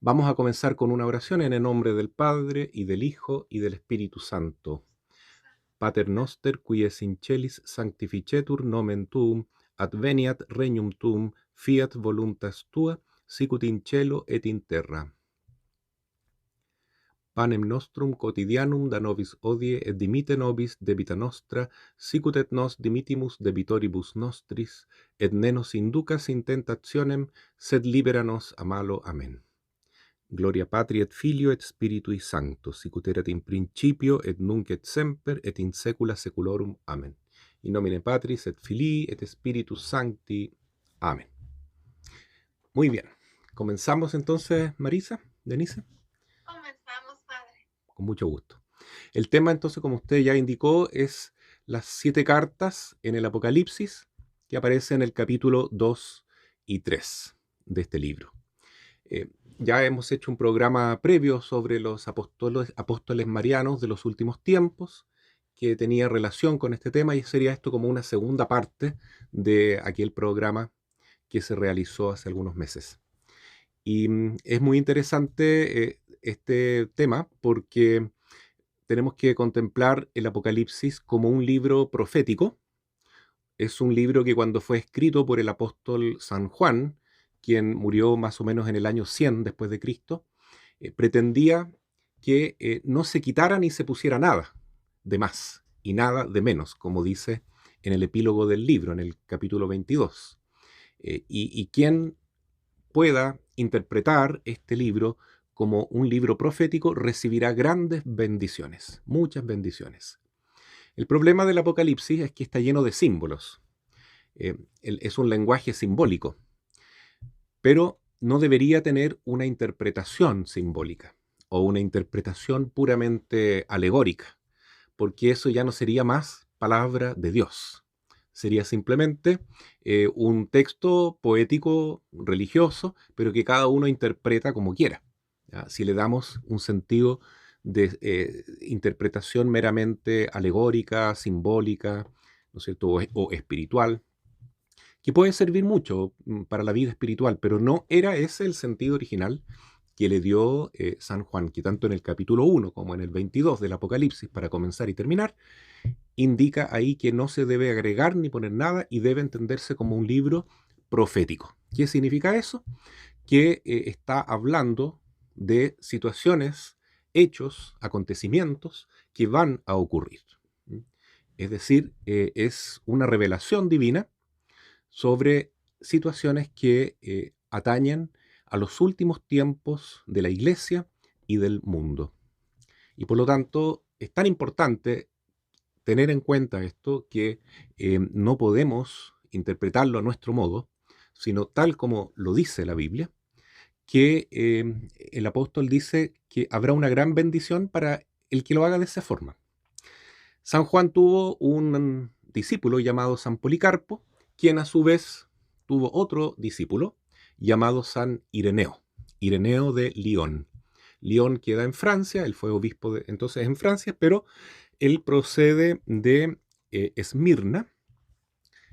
Vamos a comenzar con una oración en el nombre del Padre, y del Hijo, y del Espíritu Santo. Pater noster, qui es in celis, sanctificetur nomen tuum, adveniat regnum tuum, fiat voluntas tua, sicut in cielo et in terra. Panem nostrum quotidianum da nobis hodie, et dimite nobis debita nostra, sicut et nos dimitimus debitoribus nostris, et ne nos inducas in tentationem, sed libera nos a malo. Amen. Gloria Patri et Filio et Spiritui Sancto, sicut erat in principio et nunc et semper et in saecula saeculorum. Amen. In nomine Patris et Filii et Spiritus Sancti. Amén. Muy bien. ¿Comenzamos entonces, Marisa, Denise? Comenzamos, padre. Con mucho gusto. El tema entonces, como usted ya indicó, es las 7 cartas en el Apocalipsis que aparecen en el capítulo 2 y 3 de este libro. Ya hemos hecho un programa previo sobre los apóstoles marianos de los últimos tiempos, que tenía relación con este tema, y sería esto como una segunda parte de aquel programa que se realizó hace algunos meses. Y es muy interesante este tema porque tenemos que contemplar el Apocalipsis como un libro profético. Es un libro que cuando fue escrito por el apóstol San Juan, quien murió más o menos en el año 100 después de Cristo, pretendía que no se quitara ni se pusiera nada de más y nada de menos, como dice en el epílogo del libro, en el capítulo 22. Y quien pueda interpretar este libro como un libro profético recibirá grandes bendiciones, muchas bendiciones. El problema del Apocalipsis es que está lleno de símbolos. Es un lenguaje simbólico, pero no debería tener una interpretación simbólica o una interpretación puramente alegórica, porque eso ya no sería más palabra de Dios. Sería simplemente un texto poético, religioso, pero que cada uno interpreta como quiera, ¿ya? Si le damos un sentido de interpretación meramente alegórica, simbólica, ¿no es cierto? O espiritual, que puede servir mucho para la vida espiritual, pero no era ese el sentido original que le dio San Juan, que tanto en el capítulo 1 como en el 22 del Apocalipsis, para comenzar y terminar, indica ahí que no se debe agregar ni poner nada y debe entenderse como un libro profético. ¿Qué significa eso? Que está hablando de situaciones, hechos, acontecimientos que van a ocurrir. Es decir, es una revelación divina sobre situaciones que atañen a los últimos tiempos de la Iglesia y del mundo. Y por lo tanto, es tan importante tener en cuenta esto que no podemos interpretarlo a nuestro modo, sino tal como lo dice la Biblia, que el apóstol dice que habrá una gran bendición para el que lo haga de esa forma. San Juan tuvo un discípulo llamado San Policarpo, quien a su vez tuvo otro discípulo llamado San Ireneo, Ireneo de Lyon. Lyon queda en Francia, él fue obispo entonces en Francia, pero él procede de Esmirna,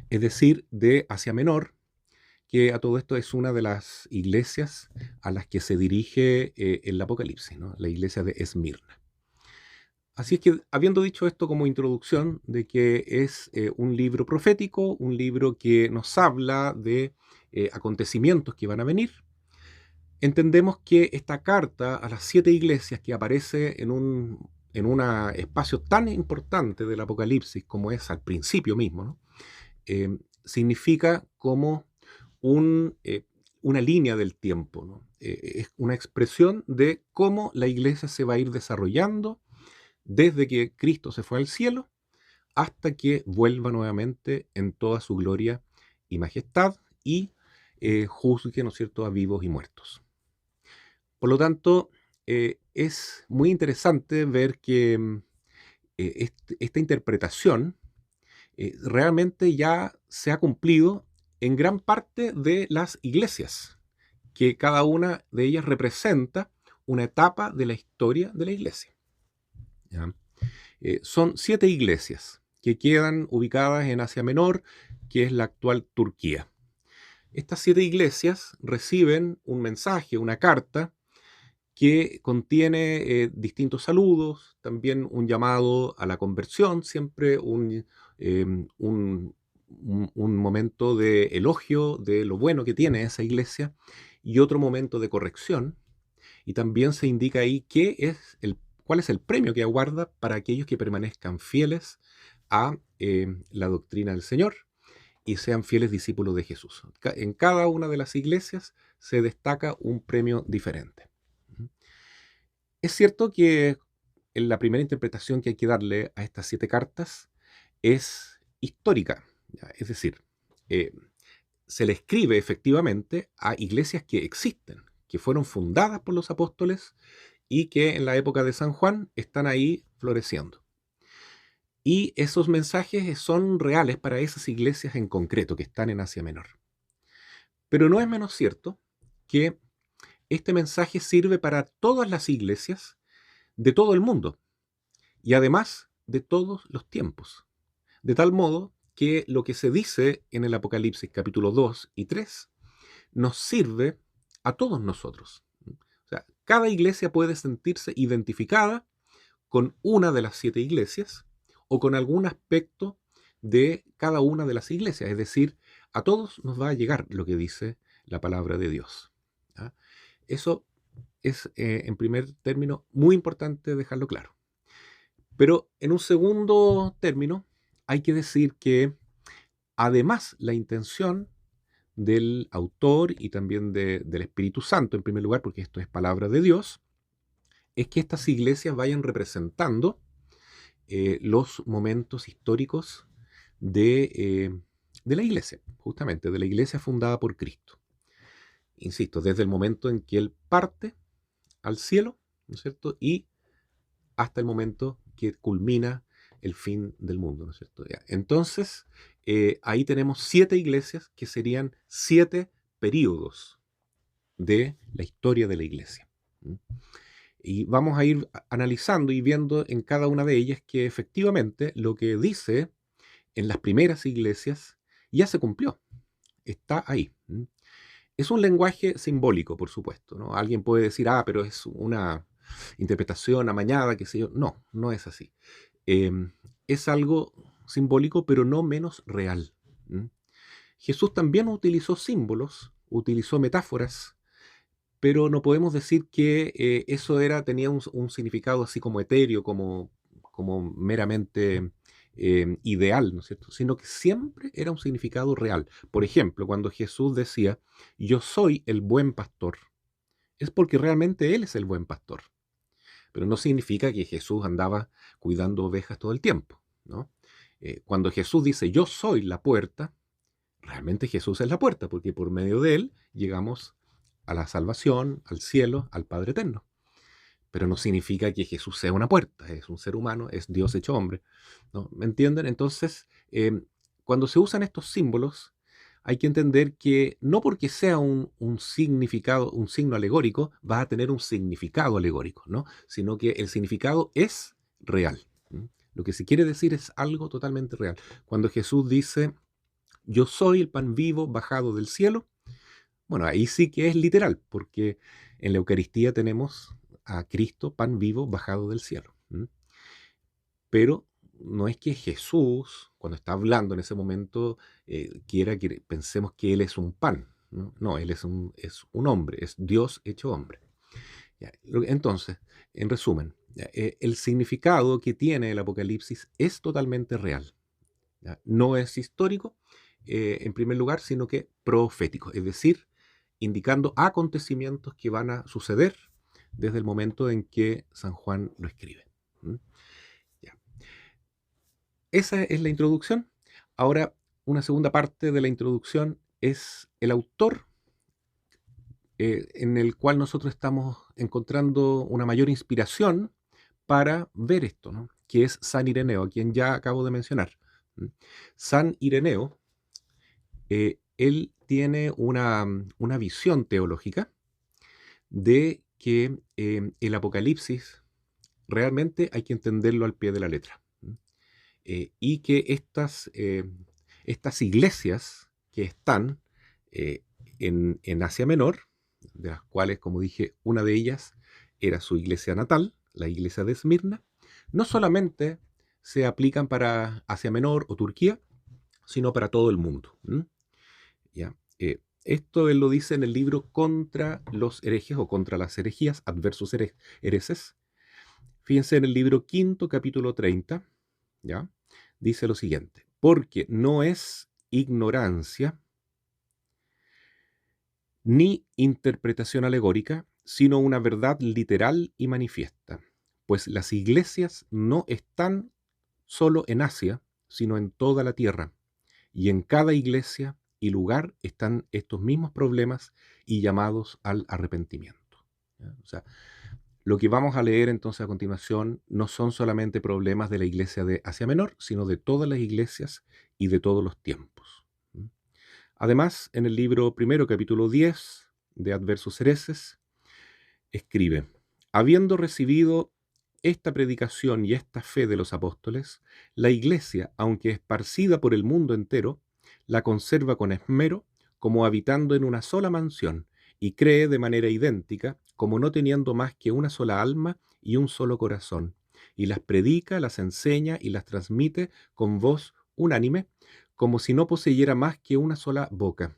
es decir, de Asia Menor, que a todo esto es una de las iglesias a las que se dirige el Apocalipsis, ¿no? La iglesia de Esmirna. Así es que, habiendo dicho esto como introducción de que es un libro profético, un libro que nos habla de acontecimientos que van a venir, entendemos que esta carta a las 7 iglesias que aparece en un espacio tan importante del Apocalipsis como es al principio mismo, ¿no? Significa como una línea del tiempo, ¿no? Es una expresión de cómo la iglesia se va a ir desarrollando desde que Cristo se fue al cielo hasta que vuelva nuevamente en toda su gloria y majestad y juzgue, ¿no es cierto?, a vivos y muertos. Por lo tanto, es muy interesante ver que esta interpretación realmente ya se ha cumplido en gran parte de las iglesias, que cada una de ellas representa una etapa de la historia de la iglesia. ¿Ya? Son 7 iglesias que quedan ubicadas en Asia Menor, que es la actual Turquía. Estas 7 iglesias reciben un mensaje, una carta, que contiene distintos saludos, también un llamado a la conversión, siempre un momento de elogio de lo bueno que tiene esa iglesia y otro momento de corrección. Y también se indica ahí cuál es el premio que aguarda para aquellos que permanezcan fieles a la doctrina del Señor y sean fieles discípulos de Jesús. En cada una de las iglesias se destaca un premio diferente. Es cierto que en la primera interpretación que hay que darle a estas 7 cartas es histórica, ¿ya? Es decir, eh, se le escribe efectivamente a iglesias que existen, que fueron fundadas por los apóstoles y que en la época de San Juan están ahí floreciendo. Y esos mensajes son reales para esas iglesias en concreto que están en Asia Menor. Pero no es menos cierto que este mensaje sirve para todas las iglesias de todo el mundo y además de todos los tiempos. De tal modo que lo que se dice en el Apocalipsis capítulo 2 y 3 nos sirve a todos nosotros. O sea, cada iglesia puede sentirse identificada con una de las 7 iglesias o con algún aspecto de cada una de las iglesias. Es decir, a todos nos va a llegar lo que dice la palabra de Dios. ¿Ah? Eso es, en primer término, muy importante dejarlo claro. Pero en un segundo término, hay que decir que además la intención del autor y también del Espíritu Santo, en primer lugar, porque esto es palabra de Dios, es que estas iglesias vayan representando los momentos históricos de la iglesia, justamente, de la iglesia fundada por Cristo. Insisto, desde el momento en que Él parte al cielo, ¿no es cierto? Y hasta el momento que culmina el fin del mundo, ¿no es cierto? Ya. Entonces, ahí tenemos 7 iglesias que serían 7 períodos de la historia de la iglesia. ¿Mm? Y vamos a ir analizando y viendo en cada una de ellas que efectivamente lo que dice en las primeras iglesias ya se cumplió, está ahí. ¿Mm? Es un lenguaje simbólico, por supuesto, ¿no? Alguien puede decir, pero es una interpretación amañada, qué sé yo. No, no es así. Eh, es algo simbólico, pero no menos real. ¿Mm? Jesús también utilizó símbolos, utilizó metáforas, pero no podemos decir que eso tenía un significado así como etéreo, como meramente ideal, ¿no es cierto? Sino que siempre era un significado real. Por ejemplo, cuando Jesús decía, yo soy el buen pastor, es porque realmente Él es el buen pastor. Pero no significa que Jesús andaba cuidando ovejas todo el tiempo, ¿no? Cuando Jesús dice, yo soy la puerta, realmente Jesús es la puerta, porque por medio de Él llegamos a la salvación, al cielo, al Padre Eterno. Pero no significa que Jesús sea una puerta, es un ser humano, es Dios hecho hombre, ¿no? ¿Me entienden? Entonces, cuando se usan estos símbolos, hay que entender que no porque sea un significado, un signo alegórico, va a tener un significado alegórico, ¿no? Sino que el significado es real. ¿Mm? Lo que se quiere decir es algo totalmente real. Cuando Jesús dice, yo soy el pan vivo bajado del cielo, bueno, ahí sí que es literal, porque en la Eucaristía tenemos a Cristo, pan vivo, bajado del cielo. ¿Mm? Pero no es que Jesús, cuando está hablando en ese momento, quiera que pensemos que Él es un pan. No, no, Él es un hombre, es Dios hecho hombre. Ya, entonces, en resumen, ya, el significado que tiene el Apocalipsis es totalmente real. ¿Ya? No es histórico, en primer lugar, sino que profético, es decir, indicando acontecimientos que van a suceder desde el momento en que San Juan lo escribe. ¿Mm? Ya. Esa es la introducción. Ahora, una segunda parte de la introducción es el autor en el cual nosotros estamos encontrando una mayor inspiración para ver esto, ¿no? Que es San Ireneo, a quien ya acabo de mencionar. ¿Mm? San Ireneo, él tiene una visión teológica de que el Apocalipsis realmente hay que entenderlo al pie de la letra. ¿Mm? Y que estas iglesias que están en Asia Menor, de las cuales, como dije, una de ellas era su iglesia natal, la iglesia de Esmirna, no solamente se aplican para Asia Menor o Turquía, sino para todo el mundo. ¿Ya? Esto él lo dice en el libro Contra los herejes o contra las herejías, Adversus hereses. Fíjense en el libro quinto, capítulo 30, ¿ya? Dice lo siguiente: porque no es ignorancia ni interpretación alegórica, sino una verdad literal y manifiesta, pues las iglesias no están solo en Asia, sino en toda la tierra, y en cada iglesia y lugar están estos mismos problemas y llamados al arrepentimiento. ¿Ya? O sea, lo que vamos a leer entonces a continuación no son solamente problemas de la iglesia de Asia Menor, sino de todas las iglesias y de todos los tiempos. Además, en el libro primero, capítulo 10 de Adversus hereses, escribe: habiendo recibido esta predicación y esta fe de los apóstoles, la iglesia, aunque esparcida por el mundo entero, la conserva con esmero, como habitando en una sola mansión, y cree de manera idéntica, como no teniendo más que una sola alma y un solo corazón, y las predica, las enseña y las transmite con voz unánime, como si no poseyera más que una sola boca.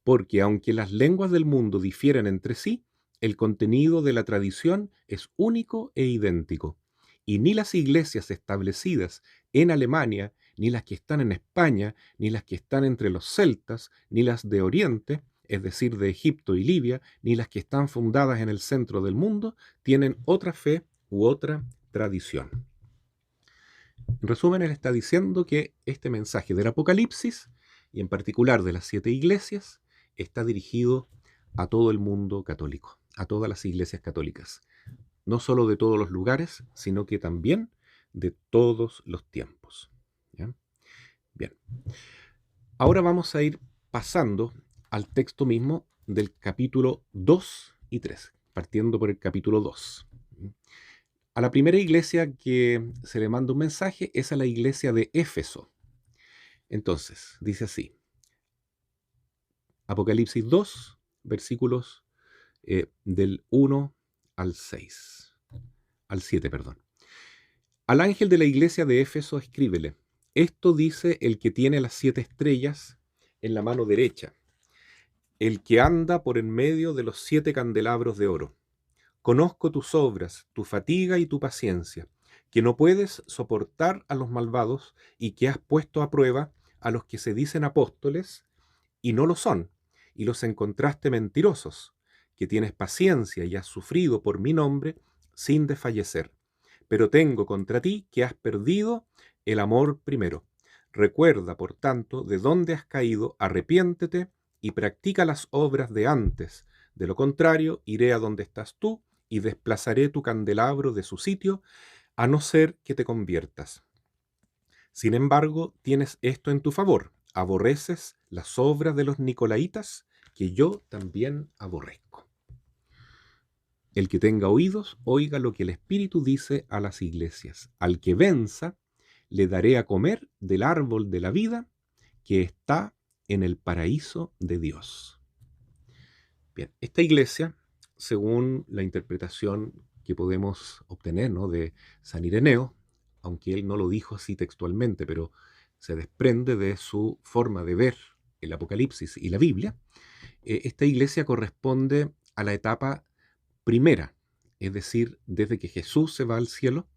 Porque aunque las lenguas del mundo difieren entre sí, el contenido de la tradición es único e idéntico, y ni las iglesias establecidas en Alemania, ni las que están en España, ni las que están entre los celtas, ni las de Oriente, es decir, de Egipto y Libia, ni las que están fundadas en el centro del mundo, tienen otra fe u otra tradición. En resumen, él está diciendo que este mensaje del Apocalipsis, y en particular de las 7 iglesias, está dirigido a todo el mundo católico, a todas las iglesias católicas, no solo de todos los lugares, sino que también de todos los tiempos. ¿Ya? Bien, ahora vamos a ir pasando al texto mismo del capítulo 2 y 3, partiendo por el capítulo 2. A la primera iglesia que se le manda un mensaje es a la iglesia de Éfeso. Entonces, dice así: Apocalipsis 2, versículos del 1 al 6, al 7, perdón. Al ángel de la iglesia de Éfeso escríbele: esto dice el que tiene las 7 estrellas en la mano derecha, el que anda por en medio de los 7 candelabros de oro. Conozco tus obras, tu fatiga y tu paciencia, que no puedes soportar a los malvados y que has puesto a prueba a los que se dicen apóstoles y no lo son, y los encontraste mentirosos, que tienes paciencia y has sufrido por mi nombre sin desfallecer. Pero tengo contra ti que has perdido el amor primero. Recuerda, por tanto, de dónde has caído, arrepiéntete y practica las obras de antes. De lo contrario, iré a donde estás tú y desplazaré tu candelabro de su sitio, a no ser que te conviertas. Sin embargo, tienes esto en tu favor: aborreces las obras de los nicolaitas, que yo también aborrezco. El que tenga oídos, oiga lo que el Espíritu dice a las iglesias. Al que venza, le daré a comer del árbol de la vida que está en el paraíso de Dios. Bien, esta iglesia, según la interpretación que podemos obtener, ¿no?, de San Ireneo, aunque él no lo dijo así textualmente, pero se desprende de su forma de ver el Apocalipsis y la Biblia, esta iglesia corresponde a la etapa primera, es decir, desde que Jesús se va al cielo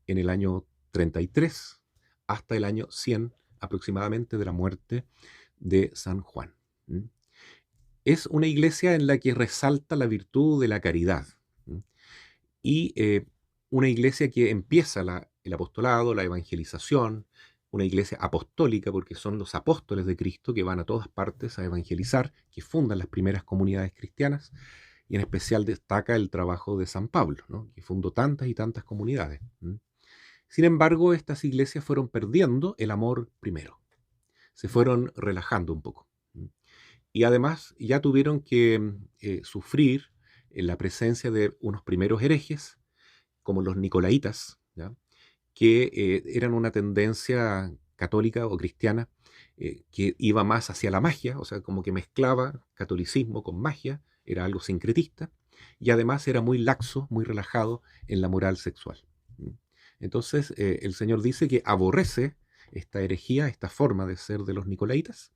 en el año 33 hasta el año 100 aproximadamente de la muerte de San Juan. Es una iglesia en la que resalta la virtud de la caridad, y una iglesia que empieza el apostolado, la evangelización, una iglesia apostólica porque son los apóstoles de Cristo que van a todas partes a evangelizar, que fundan las primeras comunidades cristianas, y en especial destaca el trabajo de San Pablo, ¿no?, que fundó tantas y tantas comunidades. Sin embargo, estas iglesias fueron perdiendo el amor primero, se fueron relajando un poco. Y además ya tuvieron que sufrir la presencia de unos primeros herejes, como los nicolaitas, ¿ya?, que eran una tendencia católica o cristiana que iba más hacia la magia, o sea, como que mezclaba catolicismo con magia, era algo sincretista, y además era muy laxo, muy relajado en la moral sexual. Entonces el Señor dice que aborrece esta herejía, esta forma de ser de los nicolaitas,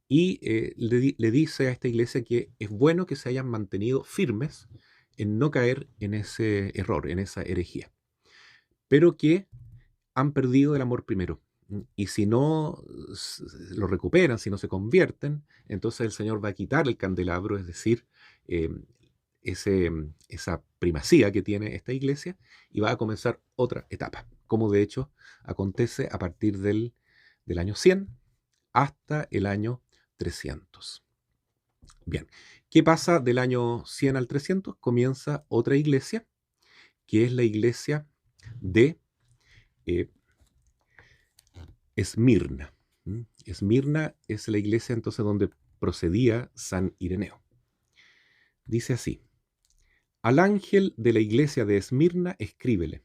y le dice a esta iglesia que es bueno que se hayan mantenido firmes en no caer en ese error, en esa herejía, pero que han perdido el amor primero. Y si no lo recuperan, si no se convierten, entonces el Señor va a quitar el candelabro, es decir, eh, esa primacía que tiene esta iglesia, y va a comenzar otra etapa, como de hecho acontece a partir del año 100 hasta el año 300. Bien, ¿qué pasa del año 100 al 300? Comienza otra iglesia, que es la iglesia de eh, Esmirna. Esmirna es la iglesia entonces donde procedía San Ireneo. Dice así: al ángel de la iglesia de Esmirna escríbele: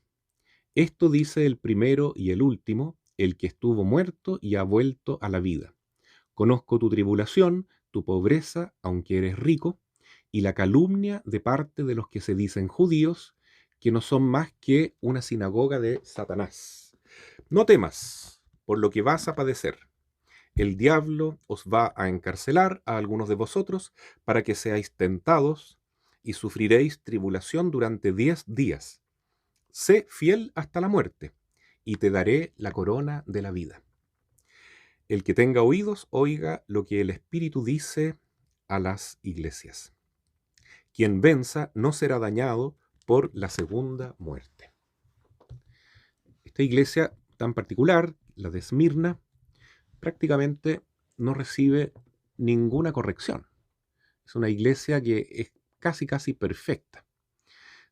esto dice el primero y el último, el que estuvo muerto y ha vuelto a la vida. Conozco tu tribulación, tu pobreza, aunque eres rico, y la calumnia de parte de los que se dicen judíos, que no son más que una sinagoga de Satanás. No temas por lo que vas a padecer. El diablo os va a encarcelar a algunos de vosotros para que seáis tentados y sufriréis tribulación durante 10 días. Sé fiel hasta la muerte, y te daré la corona de la vida. El que tenga oídos, oiga lo que el Espíritu dice a las iglesias. Quien venza no será dañado por la segunda muerte. Esta iglesia tan particular, la de Esmirna, prácticamente no recibe ninguna corrección. Es una iglesia que es casi perfecta.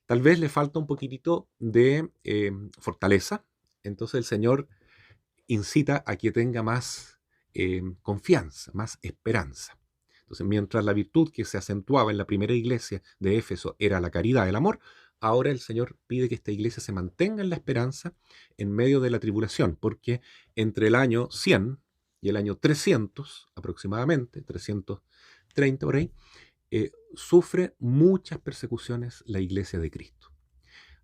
Tal vez le falta un poquitito de fortaleza, entonces el Señor incita a que tenga más confianza, más esperanza. Entonces, mientras la virtud que se acentuaba en la primera iglesia de Éfeso era la caridad, el amor, ahora el Señor pide que esta iglesia se mantenga en la esperanza en medio de la tribulación, porque entre el año 100 y el año 300, aproximadamente, 330 por ahí, sufre muchas persecuciones la iglesia de Cristo.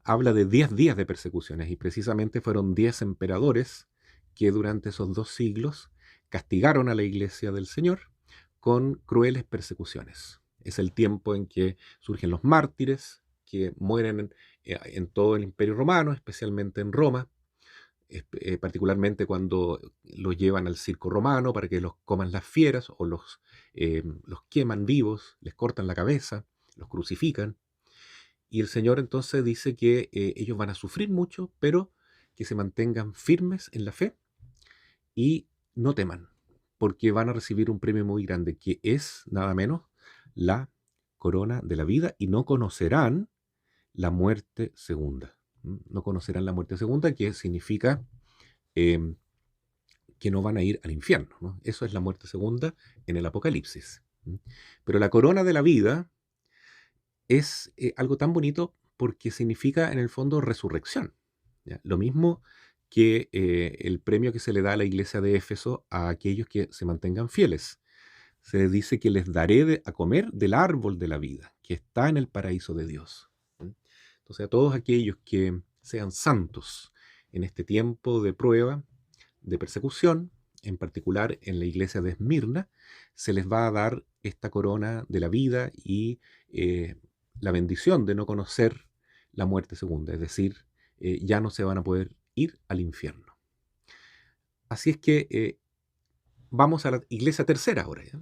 Habla de 10 días de persecuciones, y precisamente fueron 10 emperadores que durante esos 2 siglos castigaron a la iglesia del Señor con crueles persecuciones. Es el tiempo en que surgen los mártires, que mueren en todo el Imperio Romano, especialmente en Roma, particularmente cuando los llevan al circo romano para que los coman las fieras, o los queman vivos, les cortan la cabeza, los crucifican. Y el Señor entonces dice que ellos van a sufrir mucho, pero que se mantengan firmes en la fe y no teman, porque van a recibir un premio muy grande, que es nada menos la corona de la vida, y no conocerán la muerte segunda. No conocerán la muerte segunda, que significa eh, que no van a ir al infierno, ¿no? Eso es la muerte segunda en el Apocalipsis. Pero la corona de la vida es algo tan bonito porque significa en el fondo resurrección, ¿ya? Lo mismo que el premio que se le da a la iglesia de Éfeso a aquellos que se mantengan fieles. Se les dice que les daré a comer del árbol de la vida, que está en el paraíso de Dios. Entonces, a todos aquellos que sean santos en este tiempo de prueba, de persecución, en particular en la iglesia de Esmirna, se les va a dar esta corona de la vida y la bendición de no conocer la muerte segunda, es decir, ya no se van a poder ir al infierno. Así es que vamos a la iglesia tercera ahora, ¿ya?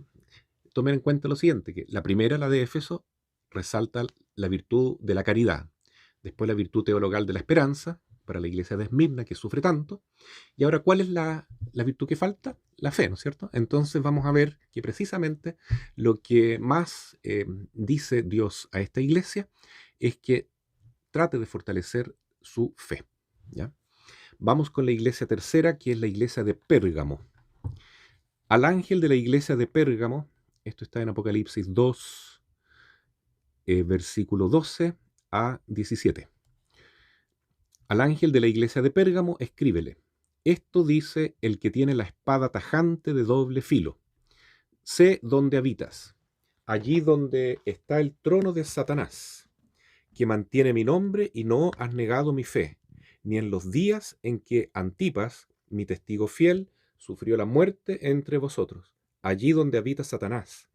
Tomen en cuenta lo siguiente, que la primera, la de Éfeso, resalta la virtud de la caridad, después la virtud teologal de la esperanza, para la iglesia de Esmirna, que sufre tanto, y ahora, ¿cuál es la virtud que falta? La fe, ¿no es cierto? Entonces vamos a ver que precisamente lo que más dice Dios a esta iglesia es que trate de fortalecer su fe, ¿ya? Vamos con la iglesia tercera, que es la iglesia de Pérgamo. Al ángel de la iglesia de Pérgamo, esto está en Apocalipsis 2, versículo 12 a 17. Al ángel de la iglesia de Pérgamo escríbele: esto dice el que tiene la espada tajante de doble filo. Sé dónde habitas. allí donde está el trono de Satanás, que mantiene mi nombre y no has negado mi fe, ni en los días en que Antipas, mi testigo fiel, sufrió la muerte entre vosotros, allí donde habita Satanás.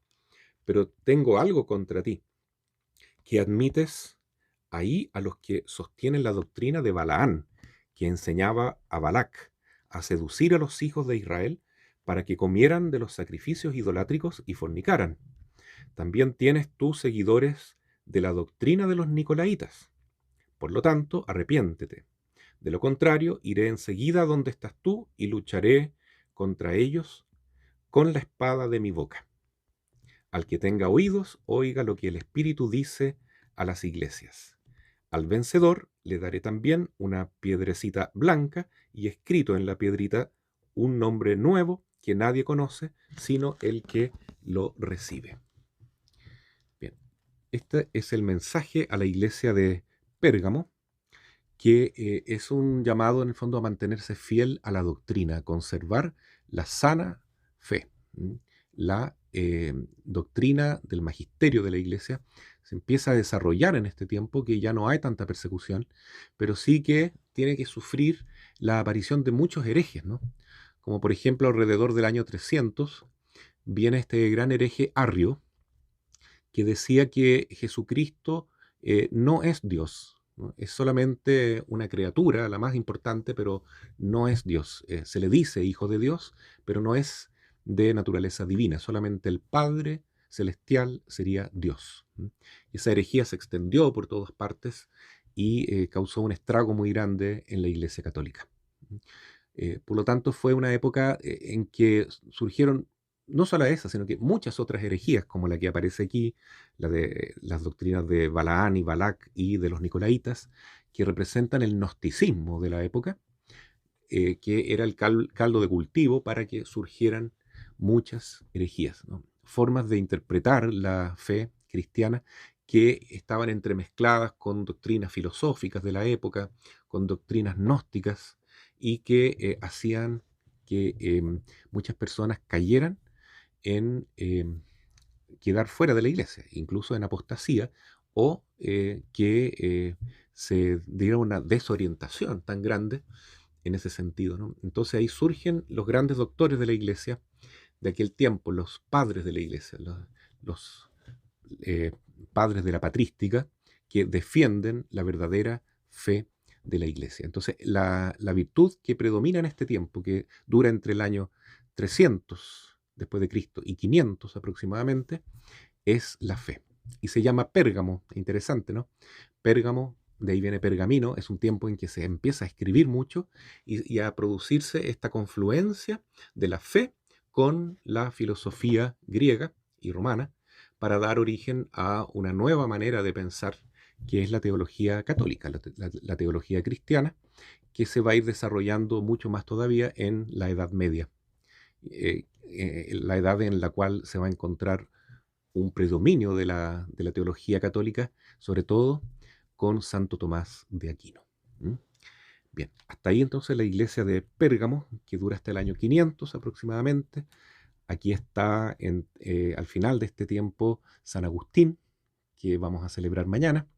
Pero tengo algo contra ti, que admites ahí a los que sostienen la doctrina de Balaán, que enseñaba a Balac a seducir a los hijos de Israel para que comieran de los sacrificios idolátricos y fornicaran. También tienes tú seguidores de la doctrina de los Nicolaitas. Por lo tanto, arrepiéntete. De lo contrario, iré enseguida donde estás tú y lucharé contra ellos con la espada de mi boca. Al que tenga oídos, oiga lo que el Espíritu dice a las iglesias. Al vencedor le daré también una piedrecita blanca y escrito en la piedrita un nombre nuevo que nadie conoce, sino el que lo recibe. Bien, este es el mensaje a la iglesia de Pérgamo, que es un llamado en el fondo a mantenerse fiel a la doctrina, a conservar la sana fe. La doctrina del magisterio de la iglesia se empieza a desarrollar en este tiempo que ya no hay tanta persecución, pero sí que tiene que sufrir la aparición de muchos herejes, ¿no? Como por ejemplo alrededor del año 300 viene este gran hereje Arrio, que decía que Jesucristo no es Dios, ¿no? Es solamente una criatura, la más importante, pero no es Dios. Se le dice hijo de Dios, pero no es de naturaleza divina, solamente el Padre celestial sería Dios. Esa herejía se extendió por todas partes y causó un estrago muy grande en la Iglesia Católica. Por lo tanto, fue una época en que surgieron no solo esa, sino que muchas otras herejías, como la que aparece aquí, la de las doctrinas de Balaán y Balac y de los Nicolaitas, que representan el gnosticismo de la época, que era el caldo de cultivo para que surgieran muchas herejías, ¿no? Formas de interpretar la fe cristiana que estaban entremezcladas con doctrinas filosóficas de la época, con doctrinas gnósticas, y que hacían que muchas personas cayeran en quedar fuera de la iglesia, incluso en apostasía, o que se diera una desorientación tan grande en ese sentido, ¿no? Entonces ahí surgen los grandes doctores de la iglesia de aquel tiempo, los padres de la iglesia, los eh, padres de la patrística, que defienden la verdadera fe de la iglesia. Entonces, la virtud que predomina en este tiempo, que dura entre el año 300 después de Cristo y 500 aproximadamente, es la fe. Y se llama Pérgamo, interesante, ¿no? Pérgamo, de ahí viene pergamino, es un tiempo en que se empieza a escribir mucho y a producirse esta confluencia de la fe con la filosofía griega y romana para dar origen a una nueva manera de pensar que es la teología católica, la teología cristiana, que se va a ir desarrollando mucho más todavía en la Edad Media, la edad en la cual se va a encontrar un predominio de la teología católica, sobre todo con Santo Tomás de Aquino. ¿Mm? Bien, hasta ahí entonces la iglesia de Pérgamo, que dura hasta el año 500 aproximadamente. Aquí está al final de este tiempo San Agustín, que vamos a celebrar mañana,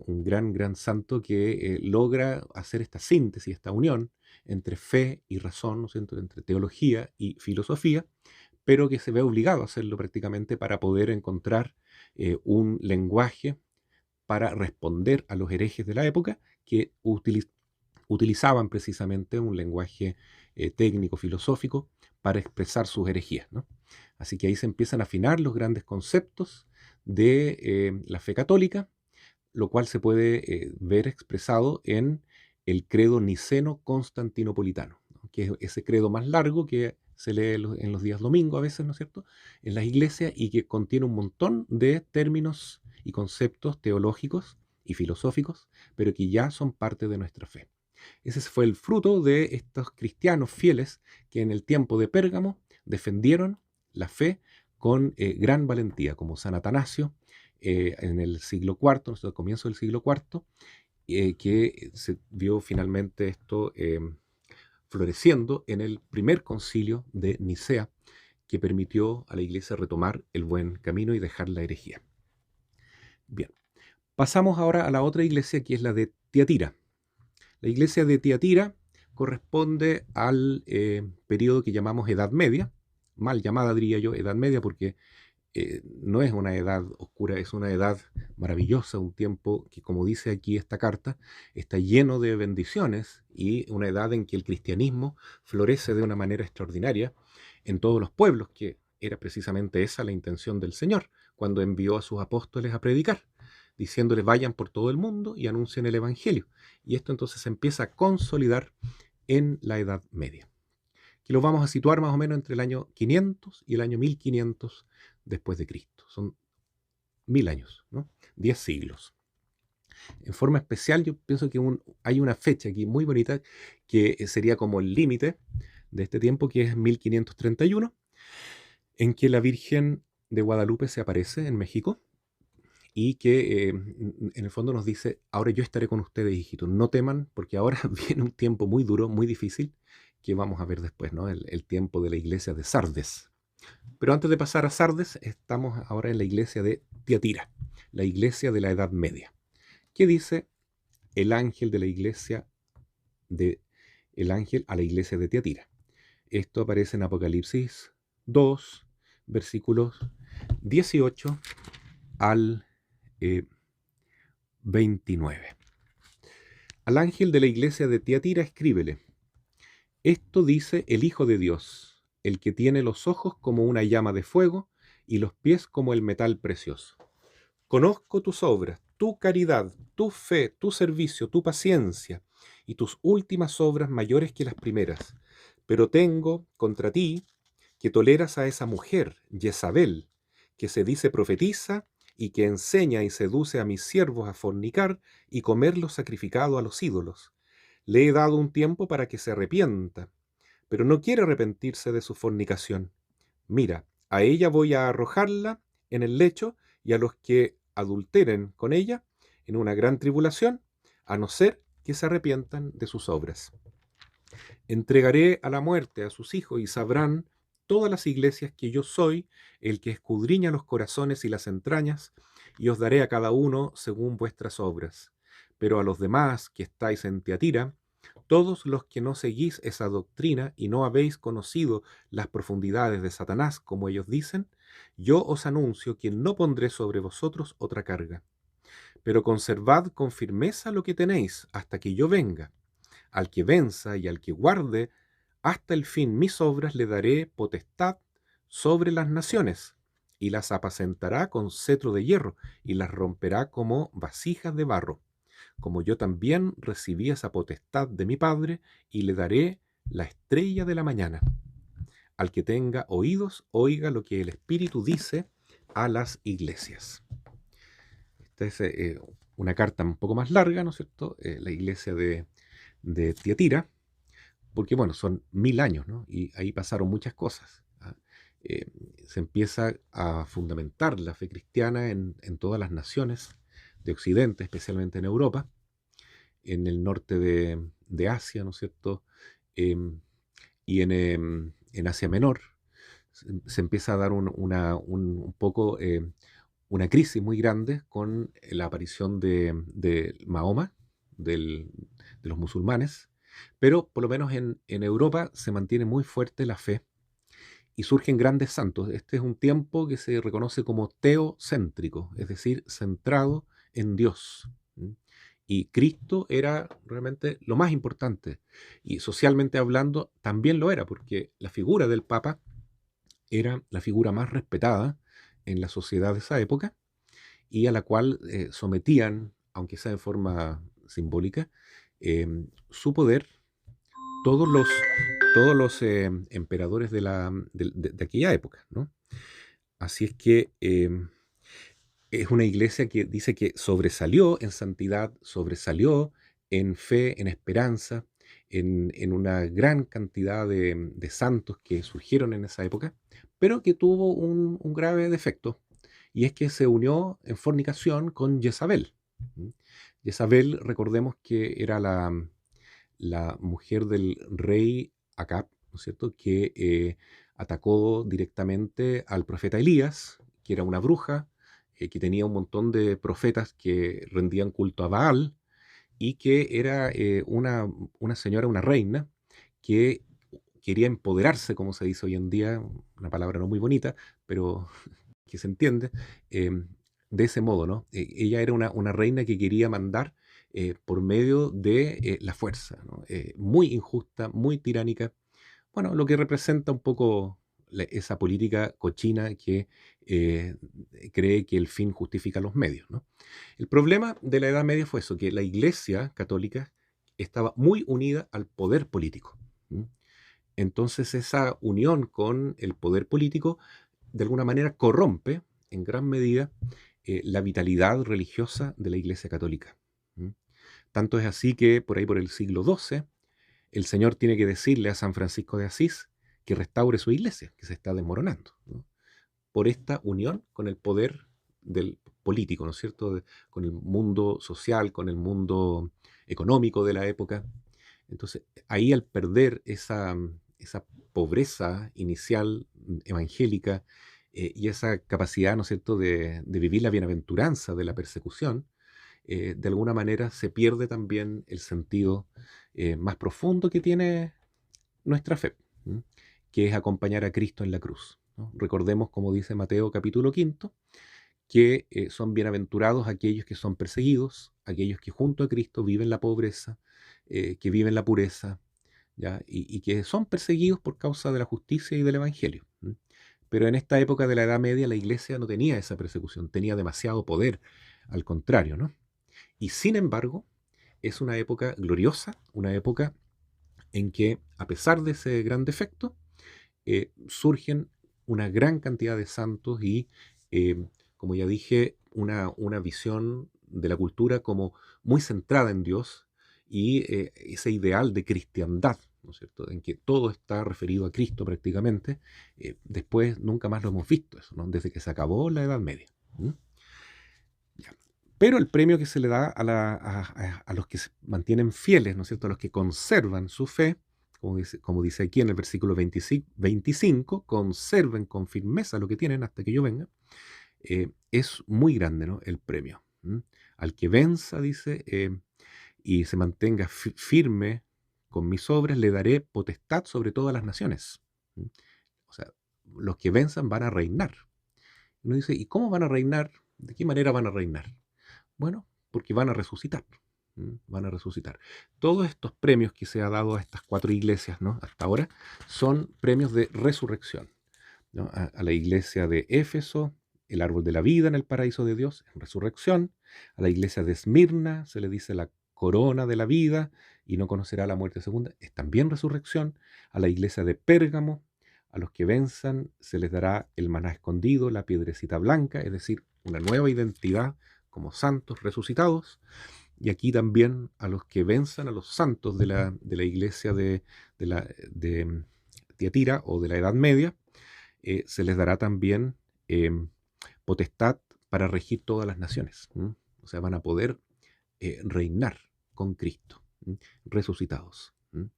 un gran santo que logra hacer esta síntesis, esta unión entre fe y razón, ¿no es cierto?, entre teología y filosofía, pero que se ve obligado a hacerlo prácticamente para poder encontrar un lenguaje para responder a los herejes de la época que utilizaban precisamente un lenguaje técnico, filosófico, para expresar sus herejías, ¿no? Así que ahí se empiezan a afinar los grandes conceptos de la fe católica, lo cual se puede ver expresado en el credo niceno-constantinopolitano, ¿no?, que es ese credo más largo que se lee en los días domingos a veces, ¿no es cierto?, en las iglesias, y que contiene un montón de términos y conceptos teológicos y filosóficos, pero que ya son parte de nuestra fe. Ese fue el fruto de estos cristianos fieles que en el tiempo de Pérgamo defendieron la fe con gran valentía, como San Atanasio en el siglo IV, ¿no?, al comienzo del siglo IV, que se vio finalmente esto floreciendo en el primer concilio de Nicea, que permitió a la iglesia retomar el buen camino y dejar la herejía. Bien, pasamos ahora a la otra iglesia, que es la de Tiatira. La iglesia de Tiatira corresponde al periodo que llamamos Edad Media, mal llamada diría yo Edad Media, porque no es una edad oscura, es una edad maravillosa, un tiempo que, como dice aquí esta carta, está lleno de bendiciones, y una edad en que el cristianismo florece de una manera extraordinaria en todos los pueblos, que era precisamente esa la intención del Señor cuando envió a sus apóstoles a predicar, diciéndoles vayan por todo el mundo y anuncien el Evangelio. Y esto entonces se empieza a consolidar en la Edad Media, que lo vamos a situar más o menos entre el año 500 y el año 1500 después de Cristo. Son 1000 años, ¿no? 10 siglos. En forma especial, yo pienso que hay una fecha aquí muy bonita que sería como el límite de este tiempo, que es 1531, en que la Virgen de Guadalupe se aparece en México y que en el fondo nos dice: ahora yo estaré con ustedes, hijitos, no teman, porque ahora viene un tiempo muy duro, muy difícil, que vamos a ver después, ¿no? El tiempo de la iglesia de Sardes. Pero antes de pasar a Sardes, estamos ahora en la iglesia de Tiatira, la iglesia de la Edad Media. ¿Qué dice el ángel de la iglesia el ángel a la iglesia de Tiatira? Esto aparece en Apocalipsis 2, versículos 18 al 29. Al ángel de la iglesia de Tiatira escríbele: esto dice el Hijo de Dios, el que tiene los ojos como una llama de fuego y los pies como el metal precioso. Conozco tus obras, tu caridad, tu fe, tu servicio, tu paciencia y tus últimas obras mayores que las primeras. Pero tengo contra ti que toleras a esa mujer, Jezabel, que se dice profetiza y que enseña y seduce a mis siervos a fornicar y comer lo sacrificado a los ídolos. Le he dado un tiempo para que se arrepienta, pero no quiere arrepentirse de su fornicación. Mira, a ella voy a arrojarla en el lecho, y a los que adulteren con ella en una gran tribulación, a no ser que se arrepientan de sus obras. Entregaré a la muerte a sus hijos, y sabrán todas las iglesias que yo soy el que escudriña los corazones y las entrañas, y os daré a cada uno según vuestras obras. Pero a los demás que estáis en Tiatira, todos los que no seguís esa doctrina y no habéis conocido las profundidades de Satanás, como ellos dicen, yo os anuncio que no pondré sobre vosotros otra carga. Pero conservad con firmeza lo que tenéis hasta que yo venga. Al que venza y al que guarde hasta el fin mis obras, le daré potestad sobre las naciones, y las apacentará con cetro de hierro, y las romperá como vasijas de barro, como yo también recibí esa potestad de mi Padre, y le daré la estrella de la mañana. Al que tenga oídos, oiga lo que el Espíritu dice a las iglesias. Esta es una carta un poco más larga, ¿no es cierto? La iglesia de Tiatira, porque bueno, son 1000 años, ¿no? Y ahí pasaron muchas cosas. ¿Ah? Eh, Se empieza a fundamentar la fe cristiana en todas las naciones de Occidente, especialmente en Europa, en el norte de Asia, ¿no es cierto? Y en Asia Menor se empieza a dar un poco una crisis muy grande con la aparición de Mahoma, de los musulmanes, pero por lo menos en Europa se mantiene muy fuerte la fe y surgen grandes santos. Este es un tiempo que se reconoce como teocéntrico, es decir, centrado en Dios. Y Cristo era realmente lo más importante. Y socialmente hablando también lo era, porque la figura del Papa era la figura más respetada en la sociedad de esa época, y a la cual sometían, aunque sea en forma simbólica, su poder todos los, todos los emperadores de aquella época, ¿no? Así es que es una iglesia que dice que sobresalió en santidad, sobresalió en fe, en esperanza, en una gran cantidad de santos que surgieron en esa época, pero que tuvo un grave defecto, y es que se unió en fornicación con Jezabel. ¿Mm? Jezabel, recordemos que era la mujer del rey Acab, ¿no es cierto?, que atacó directamente al profeta Elías, que era una bruja, que tenía un montón de profetas que rendían culto a Baal, y que era una señora, una reina, que quería empoderarse, como se dice hoy en día, una palabra no muy bonita, pero que se entiende, eh, de ese modo, ¿no? Ella era una reina que quería mandar por medio de la fuerza, ¿no? Muy injusta, muy tiránica, bueno, lo que representa un poco esa política cochina que eh, cree que el fin justifica los medios, ¿no? El problema de la Edad Media fue eso, que la Iglesia católica estaba muy unida al poder político. ¿Mm? Entonces esa unión con el poder político de alguna manera corrompe en gran medida la vitalidad religiosa de la Iglesia católica. ¿Mm? Tanto es así que por ahí por el siglo XII el Señor tiene que decirle a San Francisco de Asís que restaure su iglesia, que se está desmoronando, ¿no? Por esta unión con el poder del político, ¿no es cierto? Con el mundo social, con el mundo económico de la época. Entonces, ahí al perder esa pobreza inicial evangélica y esa capacidad, ¿no es cierto?, de vivir la bienaventuranza de la persecución, de alguna manera se pierde también el sentido más profundo que tiene nuestra fe, ¿m? Que es acompañar a Cristo en la cruz, ¿no? Recordemos, como dice Mateo capítulo quinto, que son bienaventurados aquellos que son perseguidos, aquellos que junto a Cristo viven la pobreza, que viven la pureza, ¿ya? Y que son perseguidos por causa de la justicia y del Evangelio. ¿M? Pero en esta época de la Edad Media la iglesia no tenía esa persecución, tenía demasiado poder, al contrario, ¿no? Y sin embargo, es una época gloriosa, una época en que, a pesar de ese gran defecto, surgen una gran cantidad de santos y, como ya dije, una visión de la cultura como muy centrada en Dios y ese ideal de cristiandad, ¿no es cierto?, en que todo está referido a Cristo prácticamente. Después nunca más lo hemos visto eso, ¿no? Desde que se acabó la Edad Media. ¿Mm? Ya. Pero el premio que se le da a los que se mantienen fieles, ¿no es cierto?, a los que conservan su fe, como dice aquí en el versículo 25, conserven con firmeza lo que tienen hasta que yo venga, es muy grande, ¿no?, el premio. ¿Mm? Al que venza, dice, y se mantenga firme con mis obras, le daré potestad sobre todas las naciones. ¿Mm? O sea, los que venzan van a reinar. Uno dice, ¿y cómo van a reinar? ¿De qué manera van a reinar? Bueno, porque van a resucitar. Van a resucitar. Todos estos premios que se ha dado a estas cuatro iglesias, ¿no?, hasta ahora, son premios de resurrección, ¿no? A la iglesia de Éfeso, el árbol de la vida en el paraíso de Dios, en resurrección. A la iglesia de Esmirna se le dice la corona de la vida y no conocerá la muerte segunda, es también resurrección. A la iglesia de Pérgamo, a los que venzan se les dará el maná escondido, la piedrecita blanca, es decir, una nueva identidad como santos resucitados. Y aquí también a los que venzan, a los santos de la iglesia de Tiatira o de la Edad Media, se les dará también potestad para regir todas las naciones. ¿M? O sea, van a poder reinar con Cristo, ¿m? Resucitados. ¿M?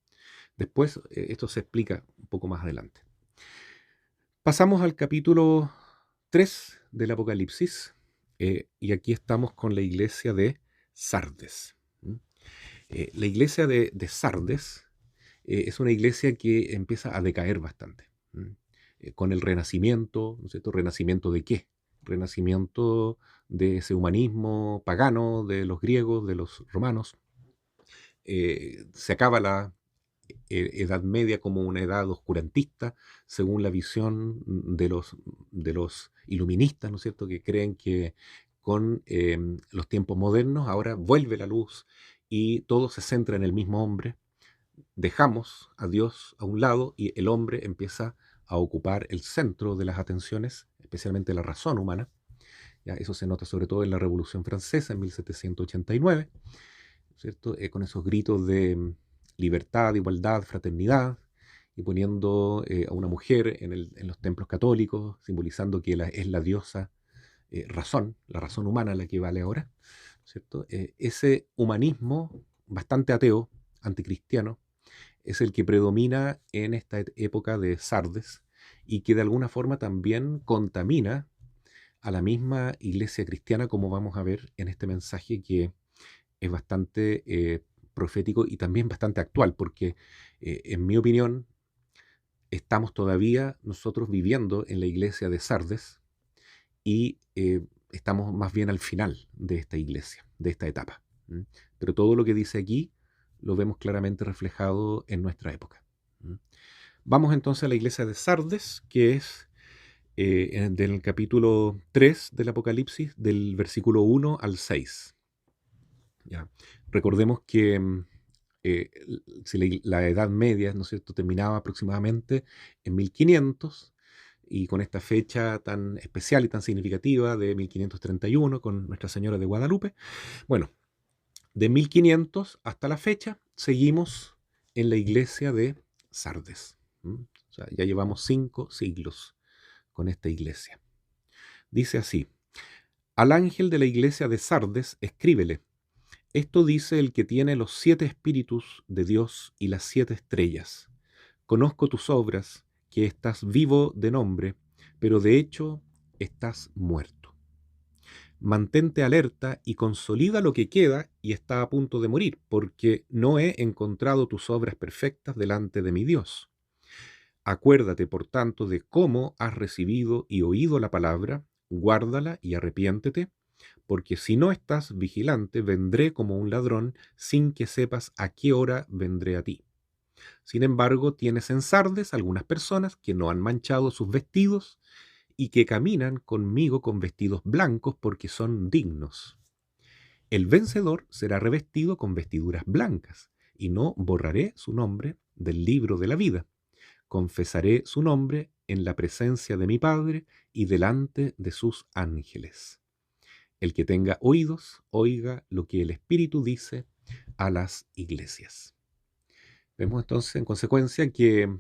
Después, esto se explica un poco más adelante. Pasamos al capítulo 3 del Apocalipsis, y aquí estamos con la iglesia de Sardes. ¿M? La iglesia de Sardes es una iglesia que empieza a decaer bastante. ¿M? Con el Renacimiento, ¿no es cierto? ¿Renacimiento de qué? Renacimiento de ese humanismo pagano de los griegos, de los romanos. Se acaba la Edad Media como una edad oscurantista, según la visión de los iluministas, ¿no es cierto?, que creen que con los tiempos modernos ahora vuelve la luz y todo se centra en el mismo hombre. Dejamos a Dios a un lado y el hombre empieza a ocupar el centro de las atenciones, especialmente la razón humana. ¿Ya? Eso se nota sobre todo en la Revolución Francesa en 1789, ¿cierto? Con esos gritos de libertad, igualdad, fraternidad, y poniendo a una mujer en los templos católicos, simbolizando que es la diosa razón, la razón humana la que vale ahora, ¿cierto? Ese humanismo bastante ateo, anticristiano, es el que predomina en esta época de Sardes, y que de alguna forma también contamina a la misma iglesia cristiana, como vamos a ver en este mensaje que es bastante profético y también bastante actual, porque en mi opinión estamos todavía nosotros viviendo en la iglesia de Sardes y estamos más bien al final de esta iglesia, de esta etapa. ¿Mm? Pero todo lo que dice aquí lo vemos claramente reflejado en nuestra época. ¿Mm? Vamos entonces a la iglesia de Sardes, que es del capítulo 3 del Apocalipsis, del versículo 1 al 6. ¿Ya? Recordemos que si la Edad Media, ¿no es cierto?, terminaba aproximadamente en 1500, y con esta fecha tan especial y tan significativa de 1531 con Nuestra Señora de Guadalupe. Bueno, de 1500 hasta la fecha seguimos en la iglesia de Sardes. ¿Mm? O sea, ya llevamos 5 siglos con esta iglesia. Dice así: al ángel de la iglesia de Sardes escríbele: esto dice el que tiene los 7 espíritus de Dios y las 7 estrellas. Conozco tus obras, que estás vivo de nombre, pero de hecho estás muerto. Mantente alerta y consolida lo que queda y está a punto de morir, porque no he encontrado tus obras perfectas delante de mi Dios. Acuérdate, por tanto, de cómo has recibido y oído la palabra, guárdala y arrepiéntete, porque si no estás vigilante, vendré como un ladrón sin que sepas a qué hora vendré a ti. Sin embargo, tienes en Sardes algunas personas que no han manchado sus vestidos y que caminan conmigo con vestidos blancos porque son dignos. El vencedor será revestido con vestiduras blancas, y no borraré su nombre del libro de la vida. Confesaré su nombre en la presencia de mi Padre y delante de sus ángeles. El que tenga oídos, oiga lo que el Espíritu dice a las iglesias. Vemos entonces, en consecuencia, que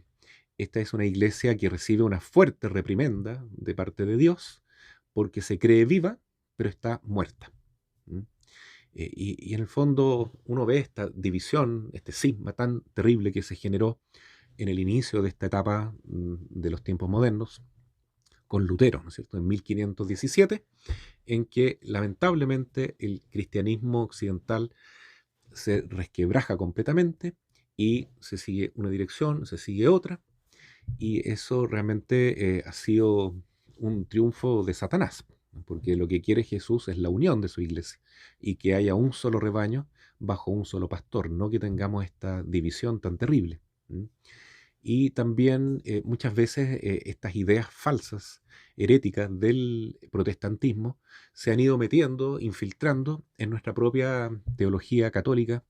esta es una iglesia que recibe una fuerte reprimenda de parte de Dios porque se cree viva, pero está muerta. ¿Mm? Y en el fondo uno ve esta división, este cisma tan terrible que se generó en el inicio de esta etapa de los tiempos modernos, con Lutero, ¿no es cierto?, en 1517, en que lamentablemente el cristianismo occidental se resquebraja completamente y se sigue una dirección, se sigue otra, y eso realmente ha sido un triunfo de Satanás, porque lo que quiere Jesús es la unión de su iglesia y que haya un solo rebaño bajo un solo pastor, no que tengamos esta división tan terrible. ¿Mm? Y también muchas veces estas ideas falsas, heréticas del protestantismo, se han ido metiendo, infiltrando en nuestra propia teología católica,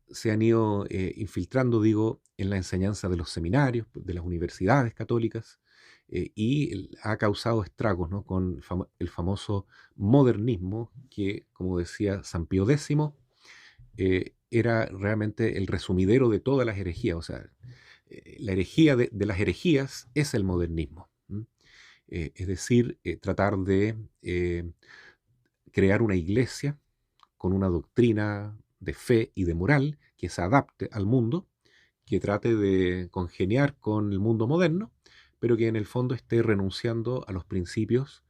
se han ido infiltrando, digo, en la enseñanza de los seminarios, de las universidades católicas, y ha causado estragos, ¿no?, con el famoso modernismo que, como decía San Pío X, era realmente el resumidero de todas las herejías. O sea, la herejía de las herejías es el modernismo. Es decir, tratar de crear una iglesia con una doctrina de fe y de moral que se adapte al mundo, que trate de congeniar con el mundo moderno, pero que en el fondo esté renunciando a los principios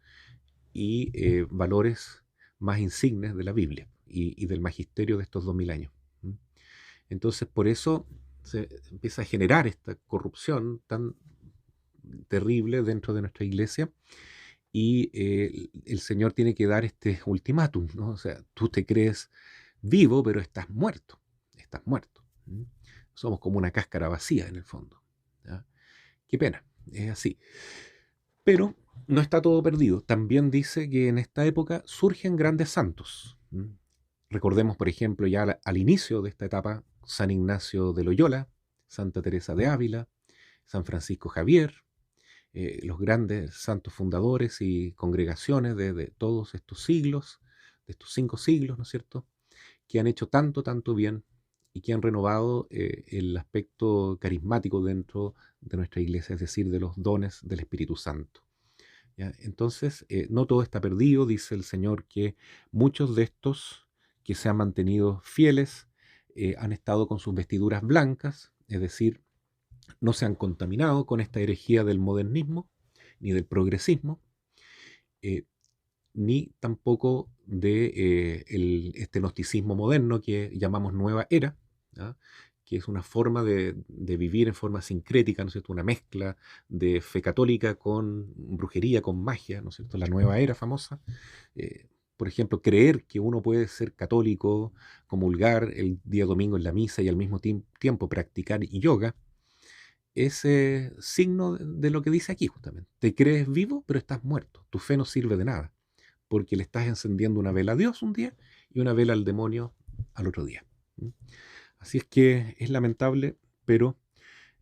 y valores más insignes de la Biblia y del magisterio de estos 2000 años. ¿Mm? Entonces, por eso se empieza a generar esta corrupción tan terrible dentro de nuestra iglesia, y el Señor tiene que dar este ultimátum, ¿no? O sea, tú te crees vivo, pero estás muerto, estás muerto. ¿Mm? Somos como una cáscara vacía en el fondo. ¿Ya? Qué pena, es así. Pero no está todo perdido. También dice que en esta época surgen grandes santos. ¿Mm? Recordemos, por ejemplo, ya al inicio de esta etapa, San Ignacio de Loyola, Santa Teresa de Ávila, San Francisco Javier, los grandes santos fundadores y congregaciones de todos estos siglos, de estos 5 siglos, ¿no es cierto?, que han hecho tanto, tanto bien y que han renovado el aspecto carismático dentro de nuestra iglesia, es decir, de los dones del Espíritu Santo. ¿Ya? Entonces, no todo está perdido. Dice el Señor que muchos de estos que se han mantenido fieles han estado con sus vestiduras blancas, es decir, no se han contaminado con esta herejía del modernismo, ni del progresismo, eh, ni tampoco de este gnosticismo moderno que llamamos nueva era, ¿ya? Que es una forma de vivir en forma sincrética, ¿no es cierto? Una mezcla de fe católica con brujería, con magia, ¿no es cierto? La nueva era famosa. Eh, por ejemplo, creer que uno puede ser católico, comulgar el día domingo en la misa y al mismo tiempo practicar yoga, es signo de lo que dice aquí justamente. Te crees vivo, pero estás muerto. Tu fe no sirve de nada, porque le estás encendiendo una vela a Dios un día y una vela al demonio al otro día. ¿Mm? Así es que es lamentable, pero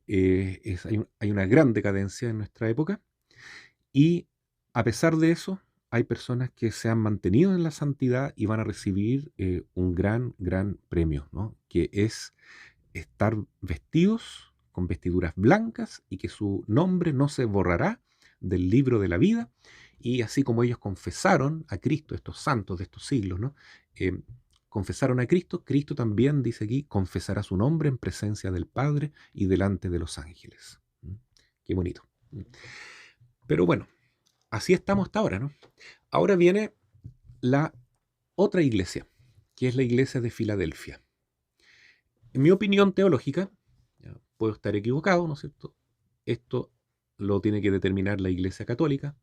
hay una gran decadencia en nuestra época y a pesar de eso, hay personas que se han mantenido en la santidad y van a recibir un gran, gran premio, ¿no? Que es estar vestidos con vestiduras blancas y que su nombre no se borrará del libro de la vida. Y así como ellos confesaron a Cristo, estos santos de estos siglos, ¿no? Eh, confesaron a Cristo, Cristo también, dice aquí, confesará su nombre en presencia del Padre y delante de los ángeles. ¿Mm? Qué bonito. ¿Mm? Pero bueno, así estamos hasta ahora, ¿no? Ahora viene la otra iglesia, que es la iglesia de Filadelfia. En mi opinión teológica, ya, puedo estar equivocado, ¿no es cierto? Esto lo tiene que determinar la Iglesia Católica,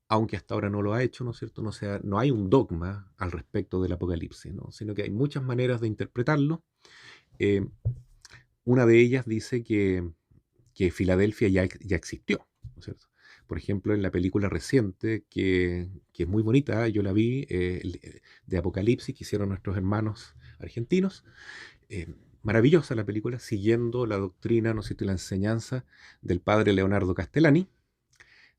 aunque hasta ahora no lo ha hecho, ¿no es cierto? No hay un dogma al respecto del Apocalipsis, ¿no? Sino que hay muchas maneras de interpretarlo. Eh, una de ellas dice que Filadelfia ya existió, ¿no es cierto? Por ejemplo, en la película reciente, que es muy bonita, yo la vi, de Apocalipsis, que hicieron nuestros hermanos argentinos, maravillosa la película, siguiendo la doctrina, no sé, la enseñanza del padre Leonardo Castellani.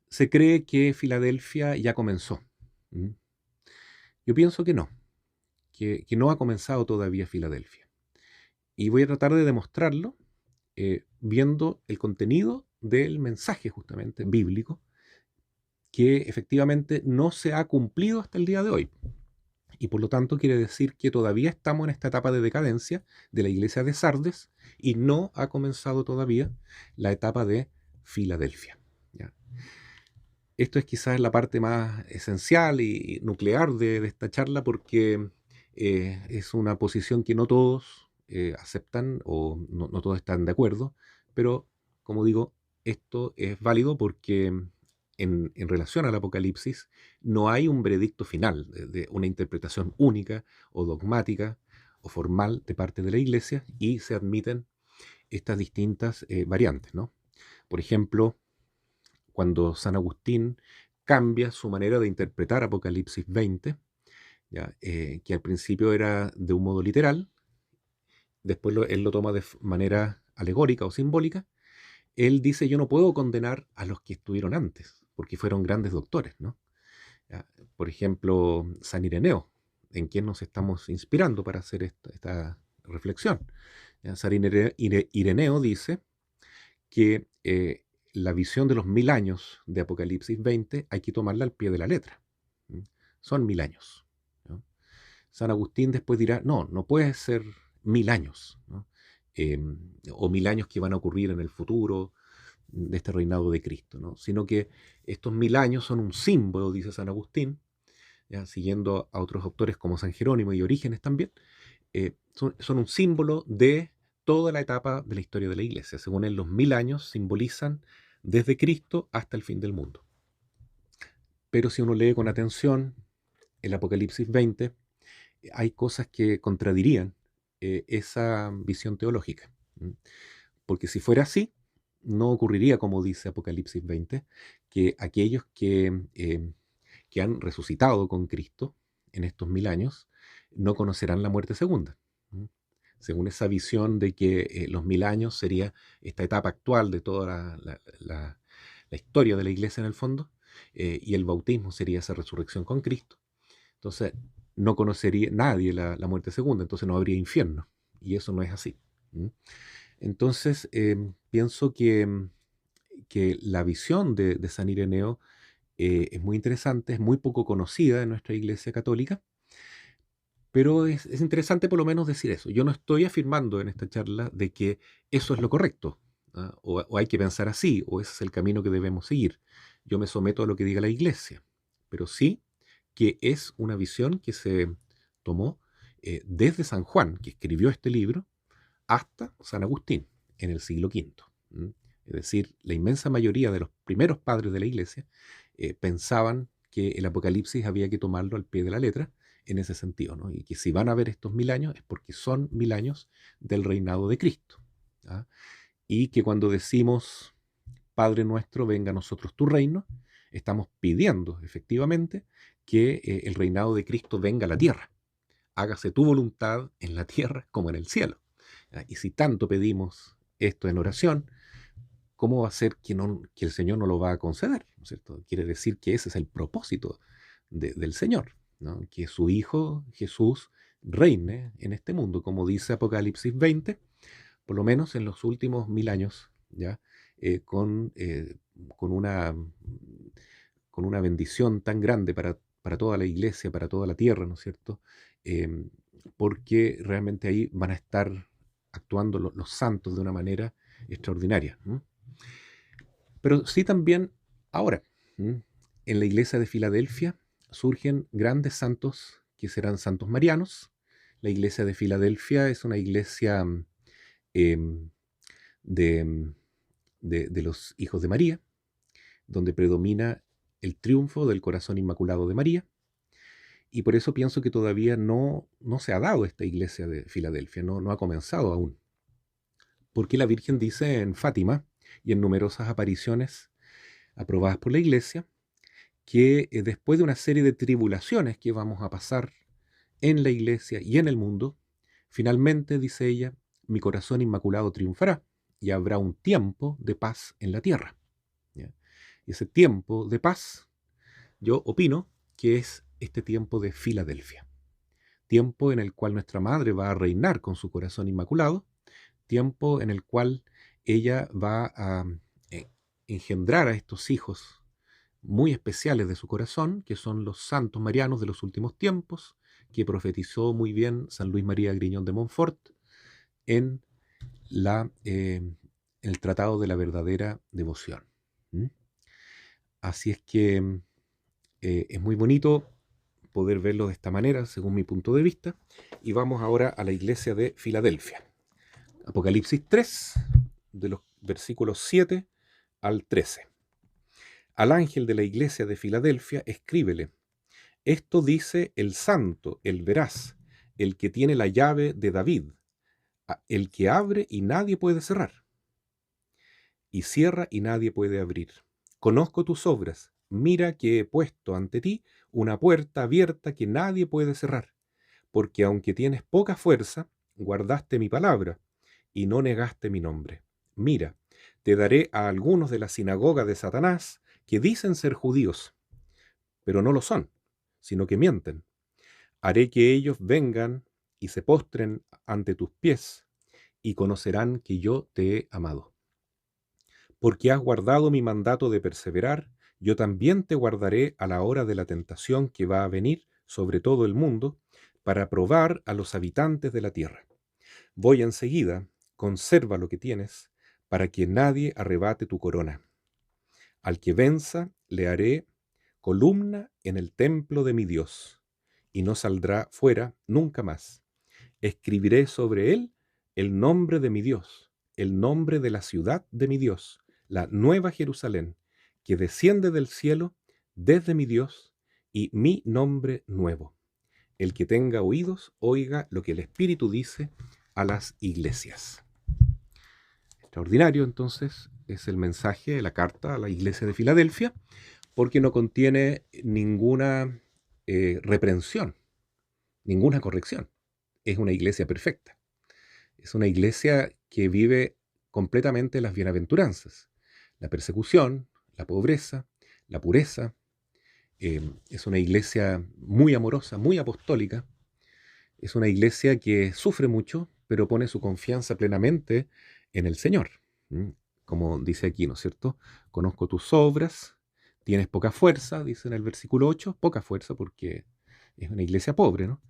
Se cree que Filadelfia ya comenzó. ¿Mm? Yo pienso que no, que no ha comenzado todavía Filadelfia. Y voy a tratar de demostrarlo viendo el contenido del mensaje justamente bíblico, que efectivamente no se ha cumplido hasta el día de hoy. Y por lo tanto quiere decir que todavía estamos en esta etapa de decadencia de la iglesia de Sardes y no ha comenzado todavía la etapa de Filadelfia. ¿Ya? Esto es quizás la parte más esencial y nuclear de esta charla porque es una posición que no todos aceptan o no todos están de acuerdo, pero como digo, esto es válido porque en relación al Apocalipsis no hay un veredicto final de una interpretación única o dogmática o formal de parte de la Iglesia y se admiten estas distintas variantes, ¿no? Por ejemplo, cuando San Agustín cambia su manera de interpretar Apocalipsis 20, ¿ya? Que al principio era de un modo literal, después él lo toma de manera alegórica o simbólica, él dice, yo no puedo condenar a los que estuvieron antes, porque fueron grandes doctores, ¿no? ¿Ya? Por ejemplo, San Ireneo, en quien nos estamos inspirando para hacer esta reflexión. ¿Ya? San Ireneo dice que la visión de los 1000 años de Apocalipsis 20 hay que tomarla al pie de la letra. ¿Mm? Son 1000 años, ¿no? San Agustín después dirá, no, no puede ser 1000 años, ¿no? Eh, o 1000 años que van a ocurrir en el futuro de este reinado de Cristo, ¿no? Sino que estos 1000 años son un símbolo, dice San Agustín, ¿ya? Siguiendo a otros autores como San Jerónimo y Orígenes también, son un símbolo de toda la etapa de la historia de la Iglesia. Según él, los 1000 años simbolizan desde Cristo hasta el fin del mundo. Pero si uno lee con atención el Apocalipsis 20, hay cosas que contradirían esa visión teológica. Porque si fuera así, no ocurriría como dice Apocalipsis 20, que aquellos que han resucitado con Cristo en estos 1000 años no conocerán la muerte segunda. Según esa visión de que los 1000 años sería esta etapa actual de toda la historia de la iglesia en el fondo, y el bautismo sería esa resurrección con Cristo. Entonces, no conocería nadie la muerte segunda, entonces no habría infierno, y eso no es así. Entonces, pienso que la visión de San Ireneo es muy interesante, es muy poco conocida en nuestra iglesia católica, pero es interesante por lo menos decir eso. Yo no estoy afirmando en esta charla de que eso es lo correcto. o hay que pensar así, o ese es el camino que debemos seguir. Yo me someto a lo que diga la Iglesia, pero sí que es una visión que se tomó desde San Juan, que escribió este libro, hasta San Agustín, en el siglo V. Es decir, la inmensa mayoría de los primeros padres de la Iglesia pensaban que el Apocalipsis había que tomarlo al pie de la letra en ese sentido, ¿no? Y que si van a ver estos 1000 años es porque son 1000 años del reinado de Cristo. ¿Ah? Y que cuando decimos, Padre nuestro, venga a nosotros tu reino, estamos pidiendo efectivamente que el reinado de Cristo venga a la tierra. Hágase tu voluntad en la tierra como en el cielo. Y si tanto pedimos esto en oración, ¿cómo va a ser que el Señor no lo va a conceder? ¿No es cierto? Quiere decir que ese es el propósito del Señor, ¿no? Que su Hijo Jesús reine en este mundo, como dice Apocalipsis 20, por lo menos en los últimos 1000 años, ¿ya? Eh, con, eh, con, una, con una bendición tan grande para toda la iglesia, para toda la tierra, ¿no es cierto? Eh, Porque realmente ahí van a estar actuando los santos de una manera extraordinaria. Pero sí también ahora, en la iglesia de Filadelfia surgen grandes santos que serán santos marianos. La iglesia de Filadelfia es una iglesia em, de, de los hijos de María, donde predomina el triunfo del corazón inmaculado de María. Y por eso pienso que todavía no se ha dado esta iglesia de Filadelfia, no ha comenzado aún. Porque la Virgen dice en Fátima y en numerosas apariciones aprobadas por la iglesia, que después de una serie de tribulaciones que vamos a pasar en la iglesia y en el mundo, finalmente, dice ella, mi corazón inmaculado triunfará y habrá un tiempo de paz en la tierra. ¿Ya? Y ese tiempo de paz, yo opino que es este tiempo de Filadelfia, tiempo en el cual nuestra madre va a reinar con su corazón inmaculado, tiempo en el cual ella va a eh, engendrar a estos hijos muy especiales de su corazón, que son los santos marianos de los últimos tiempos, que profetizó muy bien San Luis María Griñón de Montfort en el Tratado de la Verdadera Devoción. ¿Mm? Así es que es muy bonito poder verlo de esta manera, según mi punto de vista, y vamos ahora a la iglesia de Filadelfia. Apocalipsis 3, de los versículos 7 al 13. Al ángel de la iglesia de Filadelfia escríbele: esto dice el santo, el veraz, el que tiene la llave de David, el que abre y nadie puede cerrar, y cierra y nadie puede abrir. Conozco tus obras, mira que he puesto ante ti una puerta abierta que nadie puede cerrar, porque aunque tienes poca fuerza, guardaste mi palabra y no negaste mi nombre. Mira, te daré a algunos de la sinagoga de Satanás que dicen ser judíos, pero no lo son, sino que mienten. Haré que ellos vengan y se postren ante tus pies y conocerán que yo te he amado. Porque has guardado mi mandato de perseverar, yo también te guardaré a la hora de la tentación que va a venir sobre todo el mundo para probar a los habitantes de la tierra. Voy enseguida, conserva lo que tienes, para que nadie arrebate tu corona. Al que venza, le haré columna en el templo de mi Dios, y no saldrá fuera nunca más. Escribiré sobre él el nombre de mi Dios, el nombre de la ciudad de mi Dios, la nueva Jerusalén, que desciende del cielo desde mi Dios, y mi nombre nuevo. El que tenga oídos, oiga lo que el Espíritu dice a las iglesias. Extraordinario, entonces, es el mensaje de la carta a la iglesia de Filadelfia, porque no contiene ninguna reprensión, ninguna corrección. Es una iglesia perfecta. Es una iglesia que vive completamente las bienaventuranzas, la persecución, la pobreza, la pureza. Es una iglesia muy amorosa, muy apostólica. Es una iglesia que sufre mucho, pero pone su confianza plenamente en el Señor. Como dice aquí, ¿no es cierto? Conozco tus obras, tienes poca fuerza, dice en el versículo 8, poca fuerza porque es una iglesia pobre, ¿no?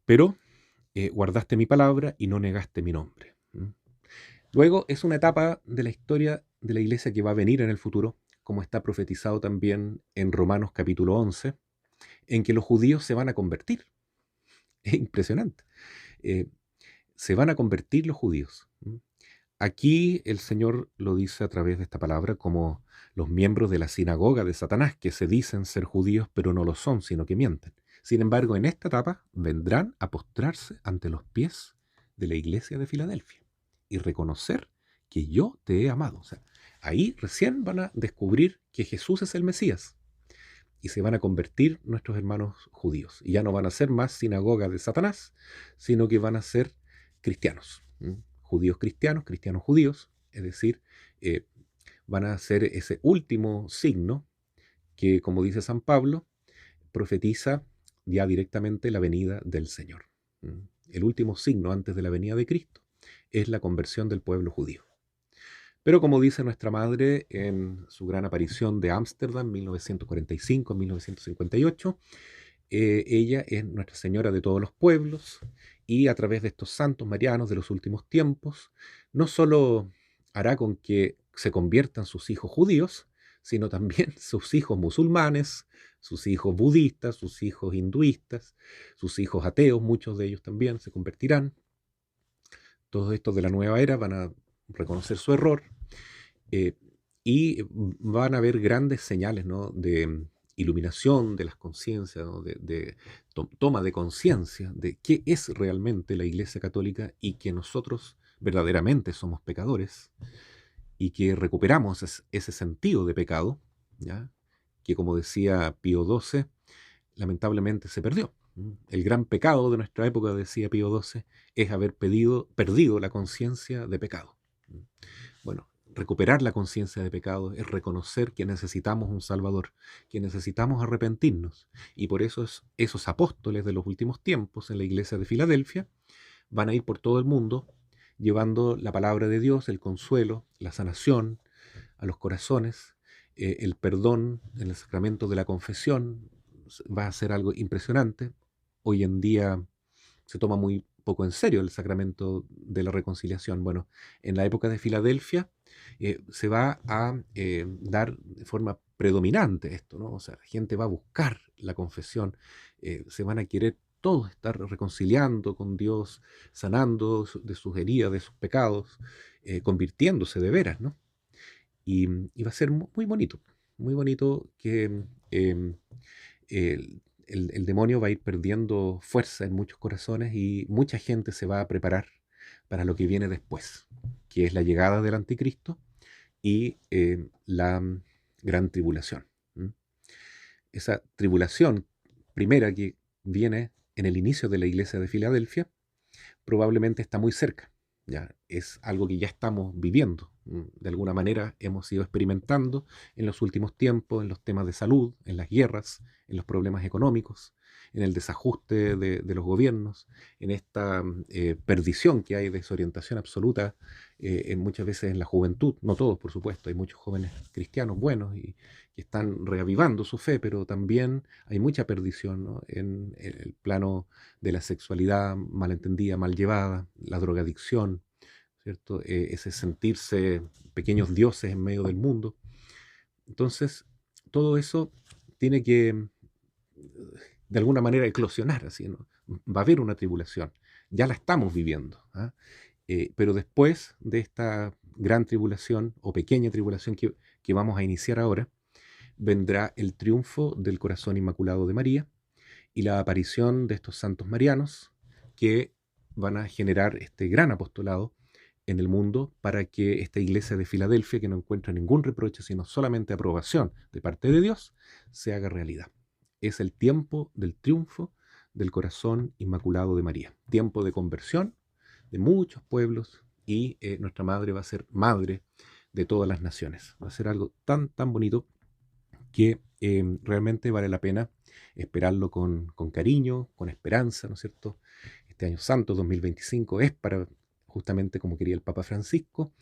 Pero guardaste mi palabra y no negaste mi nombre. Luego es una etapa de la historia de la iglesia que va a venir en el futuro, como está profetizado también en Romanos capítulo 11, en que los judíos se van a convertir. Es impresionante. Eh, Se van a convertir los judíos. Aquí el Señor lo dice a través de esta palabra como los miembros de la sinagoga de Satanás, que se dicen ser judíos, pero no lo son, sino que mienten. Sin embargo, en esta etapa vendrán a postrarse ante los pies de la iglesia de Filadelfia y reconocer que yo te he amado. O sea, ahí recién van a descubrir que Jesús es el Mesías y se van a convertir nuestros hermanos judíos. Y ya no van a ser más sinagoga de Satanás, sino que van a ser cristianos. Judíos cristianos, cristianos judíos, es decir, eh, van a ser ese último signo que, como dice San Pablo, profetiza ya directamente la venida del Señor. El último signo antes de la venida de Cristo es la conversión del pueblo judío. Pero como dice nuestra madre en su gran aparición de Ámsterdam, 1945-1958, ella es Nuestra Señora de todos los pueblos y a través de estos santos marianos de los últimos tiempos, no solo hará con que se conviertan sus hijos judíos, sino también sus hijos musulmanes, sus hijos budistas, sus hijos hinduistas, sus hijos ateos, muchos de ellos también se convertirán. Todos estos de la nueva era van a reconocer su error eh, y van a haber grandes señales, ¿no?, de iluminación de las conciencias, ¿no?, de toma de conciencia de qué es realmente la Iglesia Católica y que nosotros verdaderamente somos pecadores y que recuperamos ese sentido de pecado, ¿ya?, que como decía Pío XII, lamentablemente se perdió. El gran pecado de nuestra época, decía Pío XII, es haber perdido la conciencia de pecado. Bueno, recuperar la conciencia de pecado es reconocer que necesitamos un Salvador, que necesitamos arrepentirnos. Y por eso esos apóstoles de los últimos tiempos en la iglesia de Filadelfia van a ir por todo el mundo llevando la palabra de Dios, el consuelo, la sanación a los corazones, el perdón en el sacramento de la confesión. Va a ser algo impresionante. Hoy en día se toma muy poco en serio el sacramento de la reconciliación. Bueno, en la época de Filadelfia se va a dar de forma predominante esto, ¿no? O sea, la gente va a buscar la confesión, se van a querer todos estar reconciliando con Dios, sanando de sus heridas, de sus pecados, convirtiéndose de veras, ¿no? Y va a ser muy bonito que el demonio va a ir perdiendo fuerza en muchos corazones y mucha gente se va a preparar para lo que viene después, que es la llegada del anticristo y la gran tribulación. Esa tribulación primera que viene en el inicio de la iglesia de Filadelfia probablemente está muy cerca. Ya es algo que ya estamos viviendo. De alguna manera hemos ido experimentando en los últimos tiempos, en los temas de salud, en las guerras, en los problemas económicos, en el desajuste de los gobiernos, en esta perdición que hay, desorientación absoluta, muchas veces en la juventud, no todos por supuesto, hay muchos jóvenes cristianos buenos y que están reavivando su fe, pero también hay mucha perdición, ¿no?, en el plano de la sexualidad mal entendida, mal llevada, la drogadicción, ¿cierto? Ese sentirse pequeños dioses en medio del mundo. Entonces, todo eso tiene que, de alguna manera, eclosionar, así, ¿no? Va a haber una tribulación, ya la estamos viviendo, ¿ah? Pero después de esta gran tribulación o pequeña tribulación que vamos a iniciar ahora, vendrá el triunfo del corazón inmaculado de María y la aparición de estos santos marianos que van a generar este gran apostolado en el mundo para que esta iglesia de Filadelfia, que no encuentra ningún reproche, sino solamente aprobación de parte de Dios, se haga realidad. Es el tiempo del triunfo del corazón inmaculado de María, tiempo de conversión de muchos pueblos y nuestra madre va a ser madre de todas las naciones. Va a ser algo tan bonito que realmente vale la pena esperarlo con cariño, con esperanza, ¿no es cierto? Este año santo, 2025, es para, justamente como quería el Papa Francisco,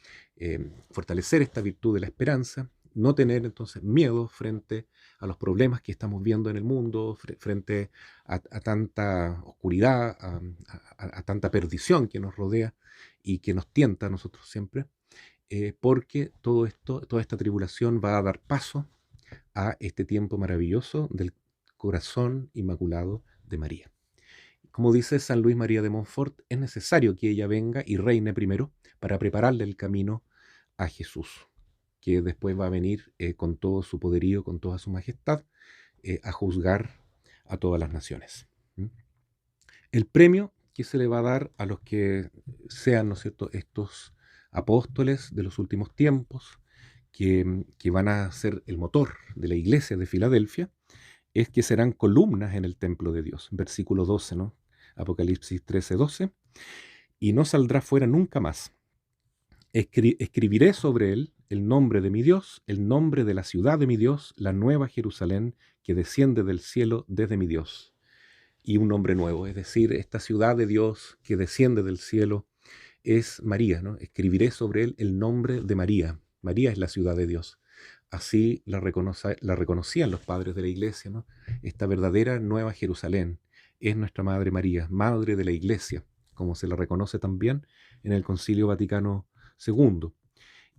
fortalecer esta virtud de la esperanza, no tener entonces miedo frente a los problemas que estamos viendo en el mundo, frente a tanta oscuridad, a tanta perdición que nos rodea, y que nos tienta a nosotros siempre, porque todo esto, toda esta tribulación va a dar paso a este tiempo maravilloso del corazón inmaculado de María. Como dice San Luis María de Montfort, es necesario que ella venga y reine primero para prepararle el camino a Jesús, que después va a venir con todo su poderío, con toda su majestad, a juzgar a todas las naciones. ¿Mm? El premio que se le va a dar a los que sean, ¿no es cierto?, estos apóstoles de los últimos tiempos, que van a ser el motor de la iglesia de Filadelfia, es que serán columnas en el templo de Dios. Versículo 12, ¿no? Apocalipsis 13, 12. Y no saldrá fuera nunca más. Escribiré sobre él el nombre de mi Dios, el nombre de la ciudad de mi Dios, la nueva Jerusalén que desciende del cielo desde mi Dios. Y un nombre nuevo, es decir, esta ciudad de Dios que desciende del cielo es María, ¿no? Escribiré sobre él el nombre de María. María es la ciudad de Dios. Así la reconocían los padres de la iglesia, ¿no? Esta verdadera nueva Jerusalén es nuestra Madre María, Madre de la Iglesia, como se la reconoce también en el Concilio Vaticano II.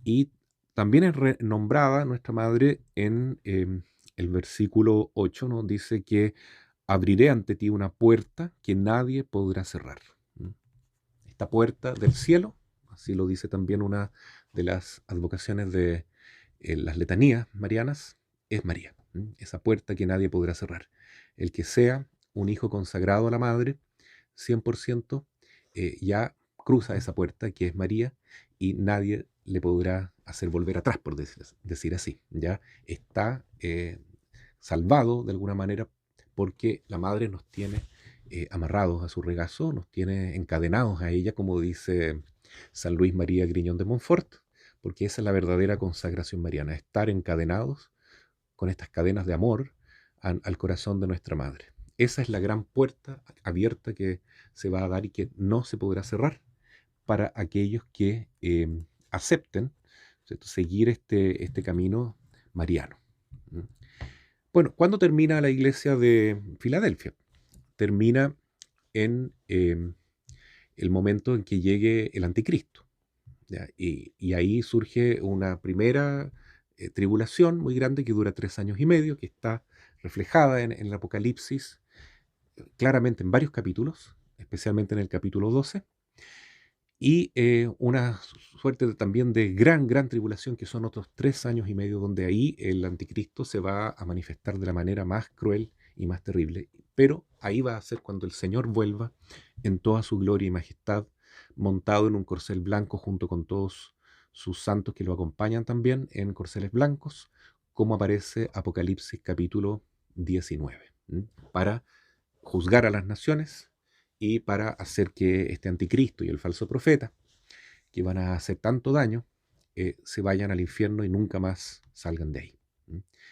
Y también es nombrada nuestra Madre en el versículo 8, ¿no? Dice que abriré ante ti una puerta que nadie podrá cerrar. Esta puerta del cielo, así lo dice también una de las advocaciones de las letanías marianas, es María. Esa puerta que nadie podrá cerrar. El que sea un hijo consagrado a la Madre, 100%, ya cruza esa puerta que es María y nadie le podrá hacer volver atrás, por decir así. Ya está salvado de alguna manera porque la Madre nos tiene amarrados a su regazo, nos tiene encadenados a ella, como dice San Luis María Griñón de Montfort, porque esa es la verdadera consagración mariana, estar encadenados con estas cadenas de amor al corazón de nuestra Madre. Esa es la gran puerta abierta que se va a dar y que no se podrá cerrar para aquellos que acepten, ¿cierto?, seguir este camino mariano. Bueno, ¿cuándo termina la iglesia de Filadelfia? Termina en el momento en que llegue el anticristo. ¿Ya? Y ahí surge una primera tribulación muy grande que dura 3 años y medio, que está reflejada en el Apocalipsis claramente en varios capítulos, especialmente en el capítulo 12, y una suerte también de gran tribulación, que son otros 3 años y medio, donde ahí el anticristo se va a manifestar de la manera más cruel y más terrible. Pero ahí va a ser cuando el Señor vuelva en toda su gloria y majestad, montado en un corcel blanco junto con todos sus santos que lo acompañan también en corceles blancos, como aparece Apocalipsis capítulo 19, para juzgar a las naciones y para hacer que este anticristo y el falso profeta, que van a hacer tanto daño, se vayan al infierno y nunca más salgan de ahí.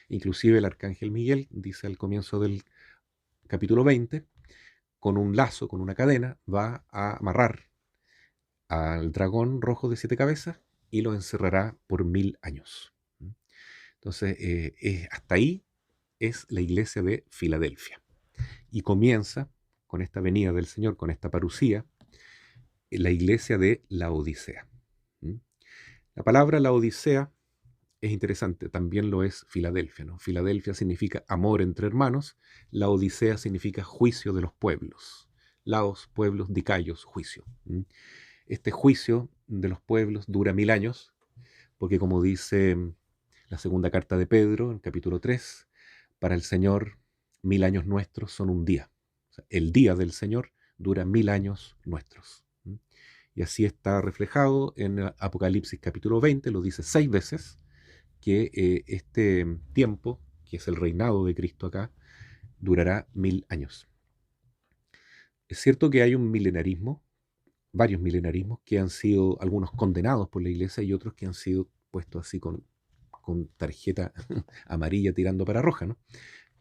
Inclusive el arcángel Miguel dice al comienzo del capítulo 20, con un lazo, con una cadena, va a amarrar al dragón rojo de 7 cabezas y lo encerrará por 1000 años. Entonces, hasta ahí es la iglesia de Filadelfia. Y comienza con esta venida del Señor, con esta parusía, la iglesia de la Odisea. La palabra la Odisea es interesante, también lo es Filadelfia, ¿no? Filadelfia significa amor entre hermanos, la Odisea significa juicio de los pueblos. Laos, pueblos, dicaios, juicio. Este juicio de los pueblos dura 1000 años, porque como dice la segunda carta de Pedro, en capítulo 3, para el Señor 1000 años nuestros son un día. O sea, el día del Señor dura 1000 años nuestros. Y así está reflejado en Apocalipsis capítulo 20, lo dice 6 veces, que este tiempo, que es el reinado de Cristo acá, durará 1000 años. Es cierto que hay un milenarismo, varios milenarismos, que han sido algunos condenados por la iglesia y otros que han sido puestos así con tarjeta amarilla tirando para roja, ¿no?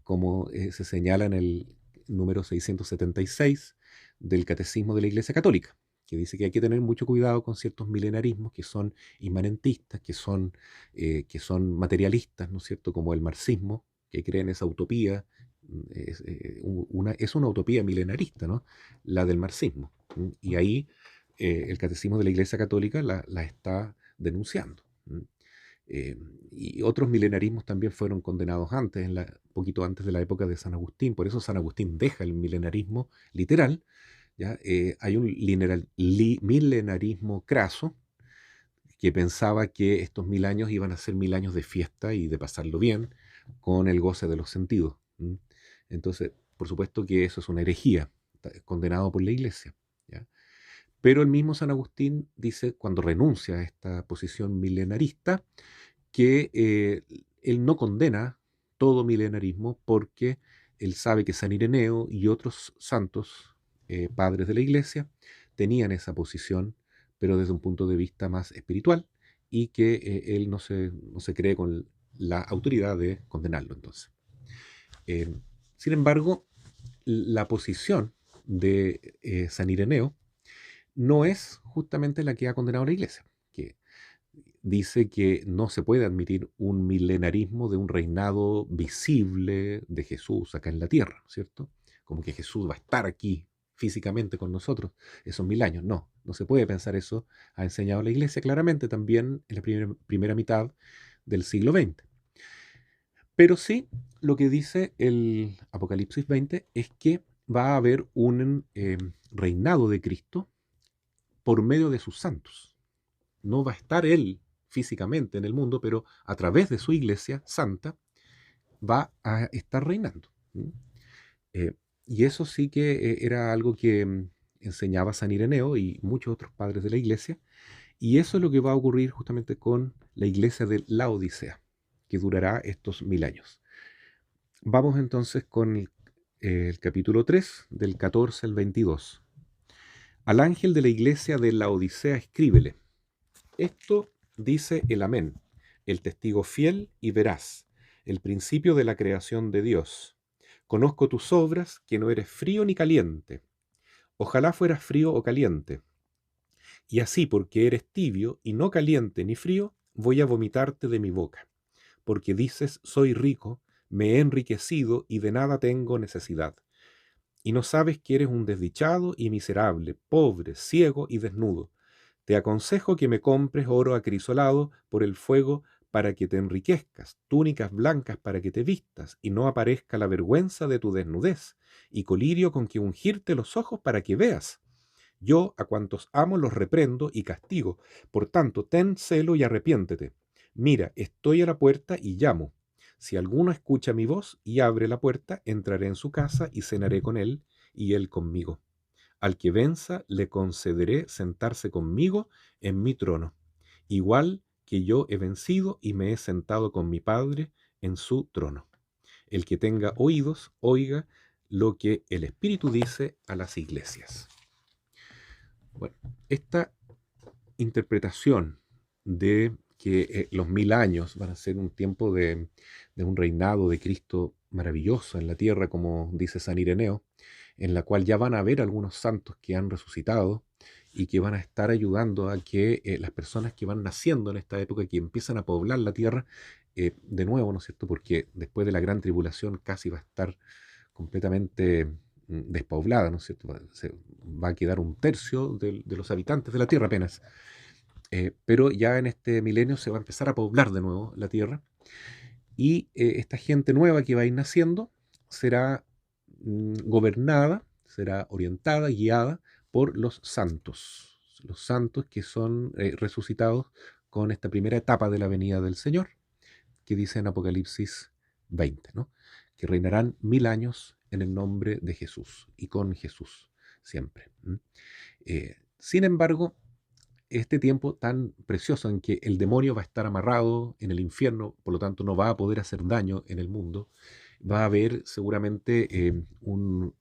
Como se señala en el número 676 del Catecismo de la Iglesia Católica, que dice que hay que tener mucho cuidado con ciertos milenarismos que son inmanentistas, que son materialistas, ¿no es cierto?, como el marxismo, que cree en esa utopía. Es una utopía milenarista, ¿no?, la del marxismo. Y ahí el Catecismo de la Iglesia Católica la está denunciando. Y otros milenarismos también fueron condenados antes, poquito antes de la época de San Agustín. Por eso San Agustín deja el milenarismo literal. ¿Ya? Hay un milenarismo craso que pensaba que estos 1000 años iban a ser 1000 años de fiesta y de pasarlo bien con el goce de los sentidos. Entonces, por supuesto que eso es una herejía, condenado por la Iglesia. ¿Ya? Pero el mismo San Agustín dice, cuando renuncia a esta posición milenarista, que él no condena todo milenarismo porque él sabe que San Ireneo y otros santos padres de la Iglesia tenían esa posición, pero desde un punto de vista más espiritual, y que él no se cree con la autoridad de condenarlo entonces. Eh, Sin embargo, la posición de San Ireneo no es justamente la que ha condenado la Iglesia, que dice que no se puede admitir un milenarismo de un reinado visible de Jesús acá en la tierra, ¿cierto? Como que Jesús va a estar aquí físicamente con nosotros esos 1000 años. No, no se puede pensar eso. Ha enseñado la Iglesia claramente también en la primera mitad del siglo XX. Pero sí, lo que dice el Apocalipsis 20 es que va a haber un reinado de Cristo por medio de sus santos. No va a estar Él físicamente en el mundo, pero a través de su iglesia santa va a estar reinando. Eh, y eso sí que era algo que enseñaba San Ireneo y muchos otros padres de la iglesia, y eso es lo que va a ocurrir justamente con la iglesia de la Odisea, que durará estos 1000 años. Vamos entonces con el capítulo 3, del 14 al 22. Al ángel de la iglesia de la Odisea escríbele: esto dice el Amén, el testigo fiel y veraz, el principio de la creación de Dios. Conozco tus obras, que no eres frío ni caliente. Ojalá fueras frío o caliente. Y así, porque eres tibio y no caliente ni frío, voy a vomitarte de mi boca. Porque dices, soy rico, me he enriquecido y de nada tengo necesidad. Y no sabes que eres un desdichado y miserable, pobre, ciego y desnudo. Te aconsejo que me compres oro acrisolado por el fuego para que te enriquezcas, túnicas blancas para que te vistas y no aparezca la vergüenza de tu desnudez, y colirio con que ungirte los ojos para que veas. Yo a cuantos amo los reprendo y castigo, por tanto ten celo y arrepiéntete. Mira, estoy a la puerta y llamo. Si alguno escucha mi voz y abre la puerta, entraré en su casa y cenaré con él y él conmigo. Al que venza le concederé sentarse conmigo en mi trono, igual que yo he vencido y me he sentado con mi Padre en su trono. El que tenga oídos, oiga lo que el Espíritu dice a las iglesias. Bueno, esta interpretación de que los 1000 años van a ser un tiempo de un reinado de Cristo maravilloso en la tierra, como dice San Ireneo, en la cual ya van a haber algunos santos que han resucitado y que van a estar ayudando a que las personas que van naciendo en esta época, que empiezan a poblar la tierra, de nuevo, ¿no es cierto? Porque después de la gran tribulación casi va a estar completamente despoblada, ¿no es cierto? Va a quedar un tercio de los habitantes de la tierra apenas. Pero ya en este milenio se va a empezar a poblar de nuevo la tierra, y esta gente nueva que va a ir naciendo será gobernada, será orientada, guiada por los santos que son resucitados con esta primera etapa de la venida del Señor, que dice en Apocalipsis 20, ¿no? Que reinarán 1000 años en el nombre de Jesús y con Jesús siempre. Sin embargo, este tiempo tan precioso en que el demonio va a estar amarrado en el infierno, por lo tanto no va a poder hacer daño en el mundo, va a haber seguramente un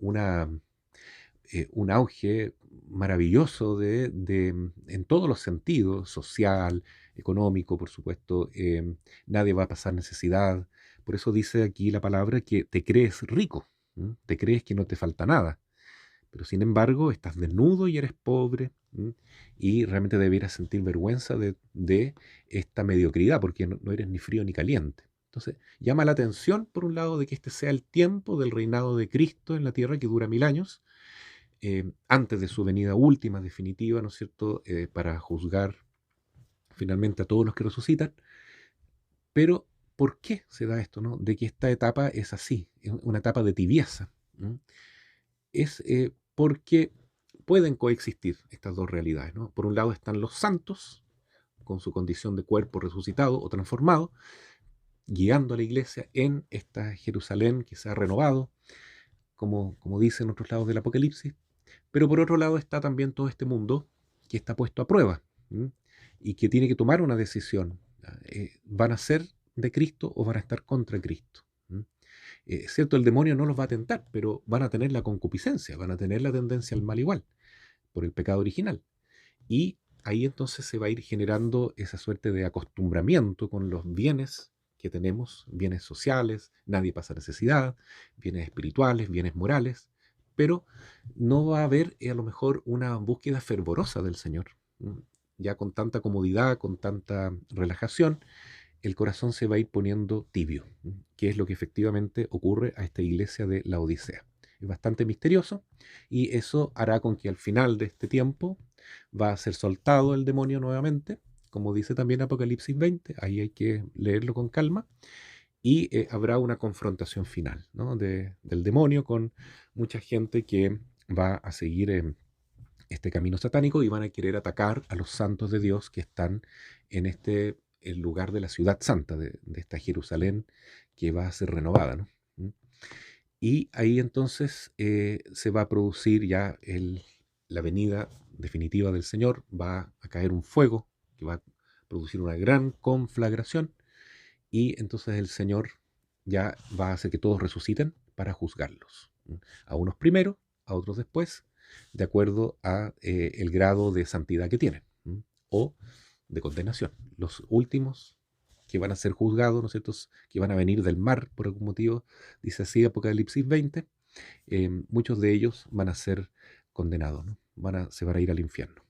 auge maravilloso en todos los sentidos, social, económico, por supuesto. Nadie va a pasar necesidad. Por eso dice aquí la palabra que te crees rico, te crees que no te falta nada, pero sin embargo estás desnudo y eres pobre, y realmente debieras sentir vergüenza de esta mediocridad, porque no eres ni frío ni caliente. Entonces, llama la atención, por un lado, de que este sea el tiempo del reinado de Cristo en la tierra, que dura 1000 años, antes de su venida última, definitiva, ¿no es cierto?, para juzgar finalmente a todos los que resucitan. Pero, ¿por qué se da esto, no? De que esta etapa es así, es una etapa de tibieza. ¿M? Es porque pueden coexistir estas dos realidades, ¿no? Por un lado están los santos, con su condición de cuerpo resucitado o transformado, guiando a la iglesia en esta Jerusalén que se ha renovado, como dice en otros lados del Apocalipsis. Pero por otro lado está también todo este mundo que está puesto a prueba, ¿m? Y que tiene que tomar una decisión. ¿Van a ser de Cristo o van a estar contra Cristo? ¿M? Es cierto, el demonio no los va a tentar, pero van a tener la concupiscencia, van a tener la tendencia al mal igual, por el pecado original. Y ahí entonces se va a ir generando esa suerte de acostumbramiento con los bienes que tenemos, bienes sociales, nadie pasa necesidad, bienes espirituales, bienes morales, pero no va a haber a lo mejor una búsqueda fervorosa del Señor. Ya con tanta comodidad, con tanta relajación, el corazón se va a ir poniendo tibio, que es lo que efectivamente ocurre a esta iglesia de la Odisea. Es bastante misterioso y eso hará con que al final de este tiempo va a ser soltado el demonio nuevamente, como dice también Apocalipsis 20, ahí hay que leerlo con calma, y habrá una confrontación final, ¿no?, del demonio con mucha gente que va a seguir este camino satánico y van a querer atacar a los santos de Dios que están en el lugar de la ciudad santa, de esta Jerusalén que va a ser renovada, ¿no? ¿Mm? Y ahí entonces se va a producir ya la venida definitiva del Señor, va a caer un fuego que va a producir una gran conflagración y entonces el Señor ya va a hacer que todos resuciten para juzgarlos. A unos primero, a otros después, de acuerdo a el grado de santidad que tienen, o de condenación. Los últimos que van a ser juzgados, ¿no es cierto?, que van a venir del mar por algún motivo, dice así Apocalipsis 20, muchos de ellos van a ser condenados, ¿no? Se van a ir al infierno.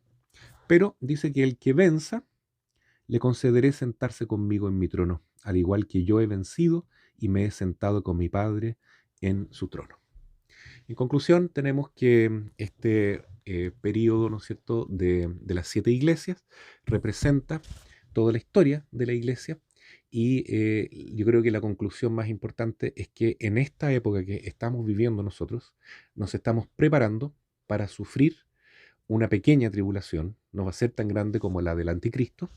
Pero dice que el que venza, le concederé sentarse conmigo en mi trono, al igual que yo he vencido y me he sentado con mi Padre en su trono. En conclusión, tenemos que este periodo, ¿no es cierto?, de las 7 iglesias representa toda la historia de la iglesia y yo creo que la conclusión más importante es que en esta época que estamos viviendo nosotros, nos estamos preparando para sufrir una pequeña tribulación, no va a ser tan grande como la del anticristo,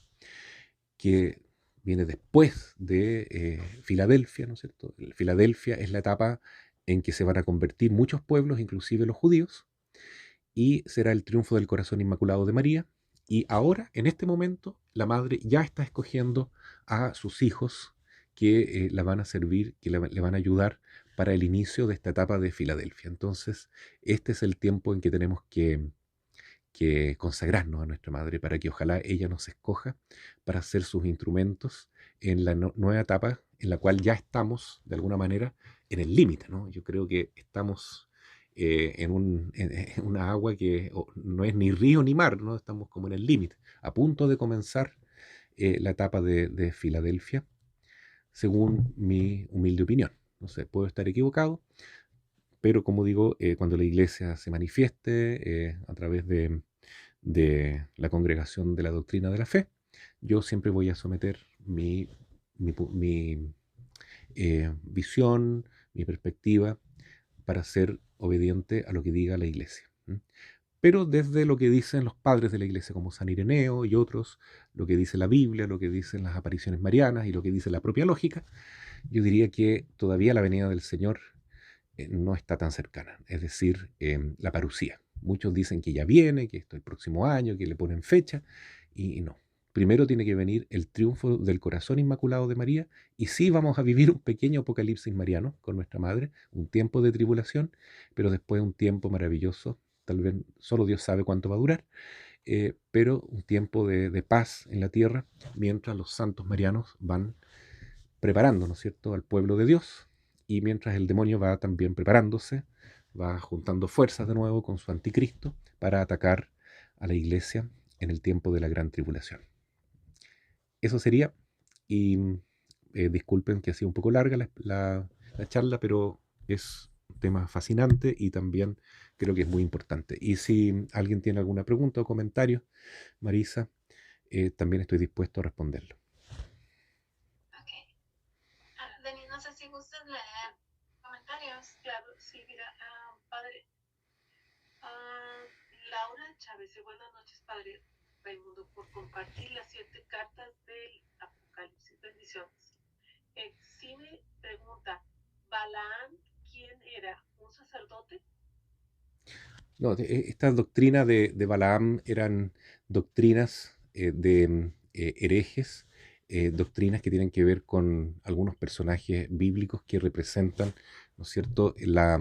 que viene después de Filadelfia, ¿no es cierto? Filadelfia es la etapa en que se van a convertir muchos pueblos, inclusive los judíos, y será el triunfo del corazón inmaculado de María. Y ahora, en este momento, la madre ya está escogiendo a sus hijos que la van a servir, que le van a ayudar para el inicio de esta etapa de Filadelfia. Entonces, este es el tiempo en que tenemos que consagrarnos a nuestra madre para que ojalá ella nos escoja para ser sus instrumentos en la nueva etapa en la cual ya estamos de alguna manera en el límite, ¿no? Yo creo que estamos en una agua que no es ni río ni mar, ¿no? Estamos como en el límite, a punto de comenzar la etapa de Filadelfia, según mi humilde opinión. No sé, puedo estar equivocado, pero como digo, cuando la iglesia se manifieste a través de la congregación de la doctrina de la fe, yo siempre voy a someter mi visión, mi perspectiva, para ser obediente a lo que diga la iglesia. Pero desde lo que dicen los padres de la iglesia, como San Ireneo y otros, lo que dice la Biblia, lo que dicen las apariciones marianas y lo que dice la propia lógica, yo diría que todavía la venida del Señor no está tan cercana, es decir, la parucía. Muchos dicen que ya viene, que esto es el próximo año, que le ponen fecha, y no. Primero tiene que venir el triunfo del corazón inmaculado de María, y sí vamos a vivir un pequeño apocalipsis mariano con nuestra madre, un tiempo de tribulación, pero después un tiempo maravilloso, tal vez solo Dios sabe cuánto va a durar, pero un tiempo de paz en la tierra, mientras los santos marianos van preparando, ¿no es cierto?, al pueblo de Dios, y mientras el demonio va también preparándose, va juntando fuerzas de nuevo con su anticristo para atacar a la iglesia en el tiempo de la gran tribulación. Eso sería, y disculpen que ha sido un poco larga la charla, pero es tema fascinante y también creo que es muy importante. Y si alguien tiene alguna pregunta o comentario, Marisa, también estoy dispuesto a responderlo. Ok. Denis, no sé si gustas leer comentarios. Claro, sí, mira, padre. Laura Chávez, buenas noches, padre Raimundo, por compartir las 7 cartas del Apocalipsis. Bendiciones. Sí me pregunta, ¿Balaam quién era? ¿Un sacerdote? No, estas doctrinas de Balaam eran doctrinas de herejes, doctrinas que tienen que ver con algunos personajes bíblicos que representan, ¿no es cierto?, la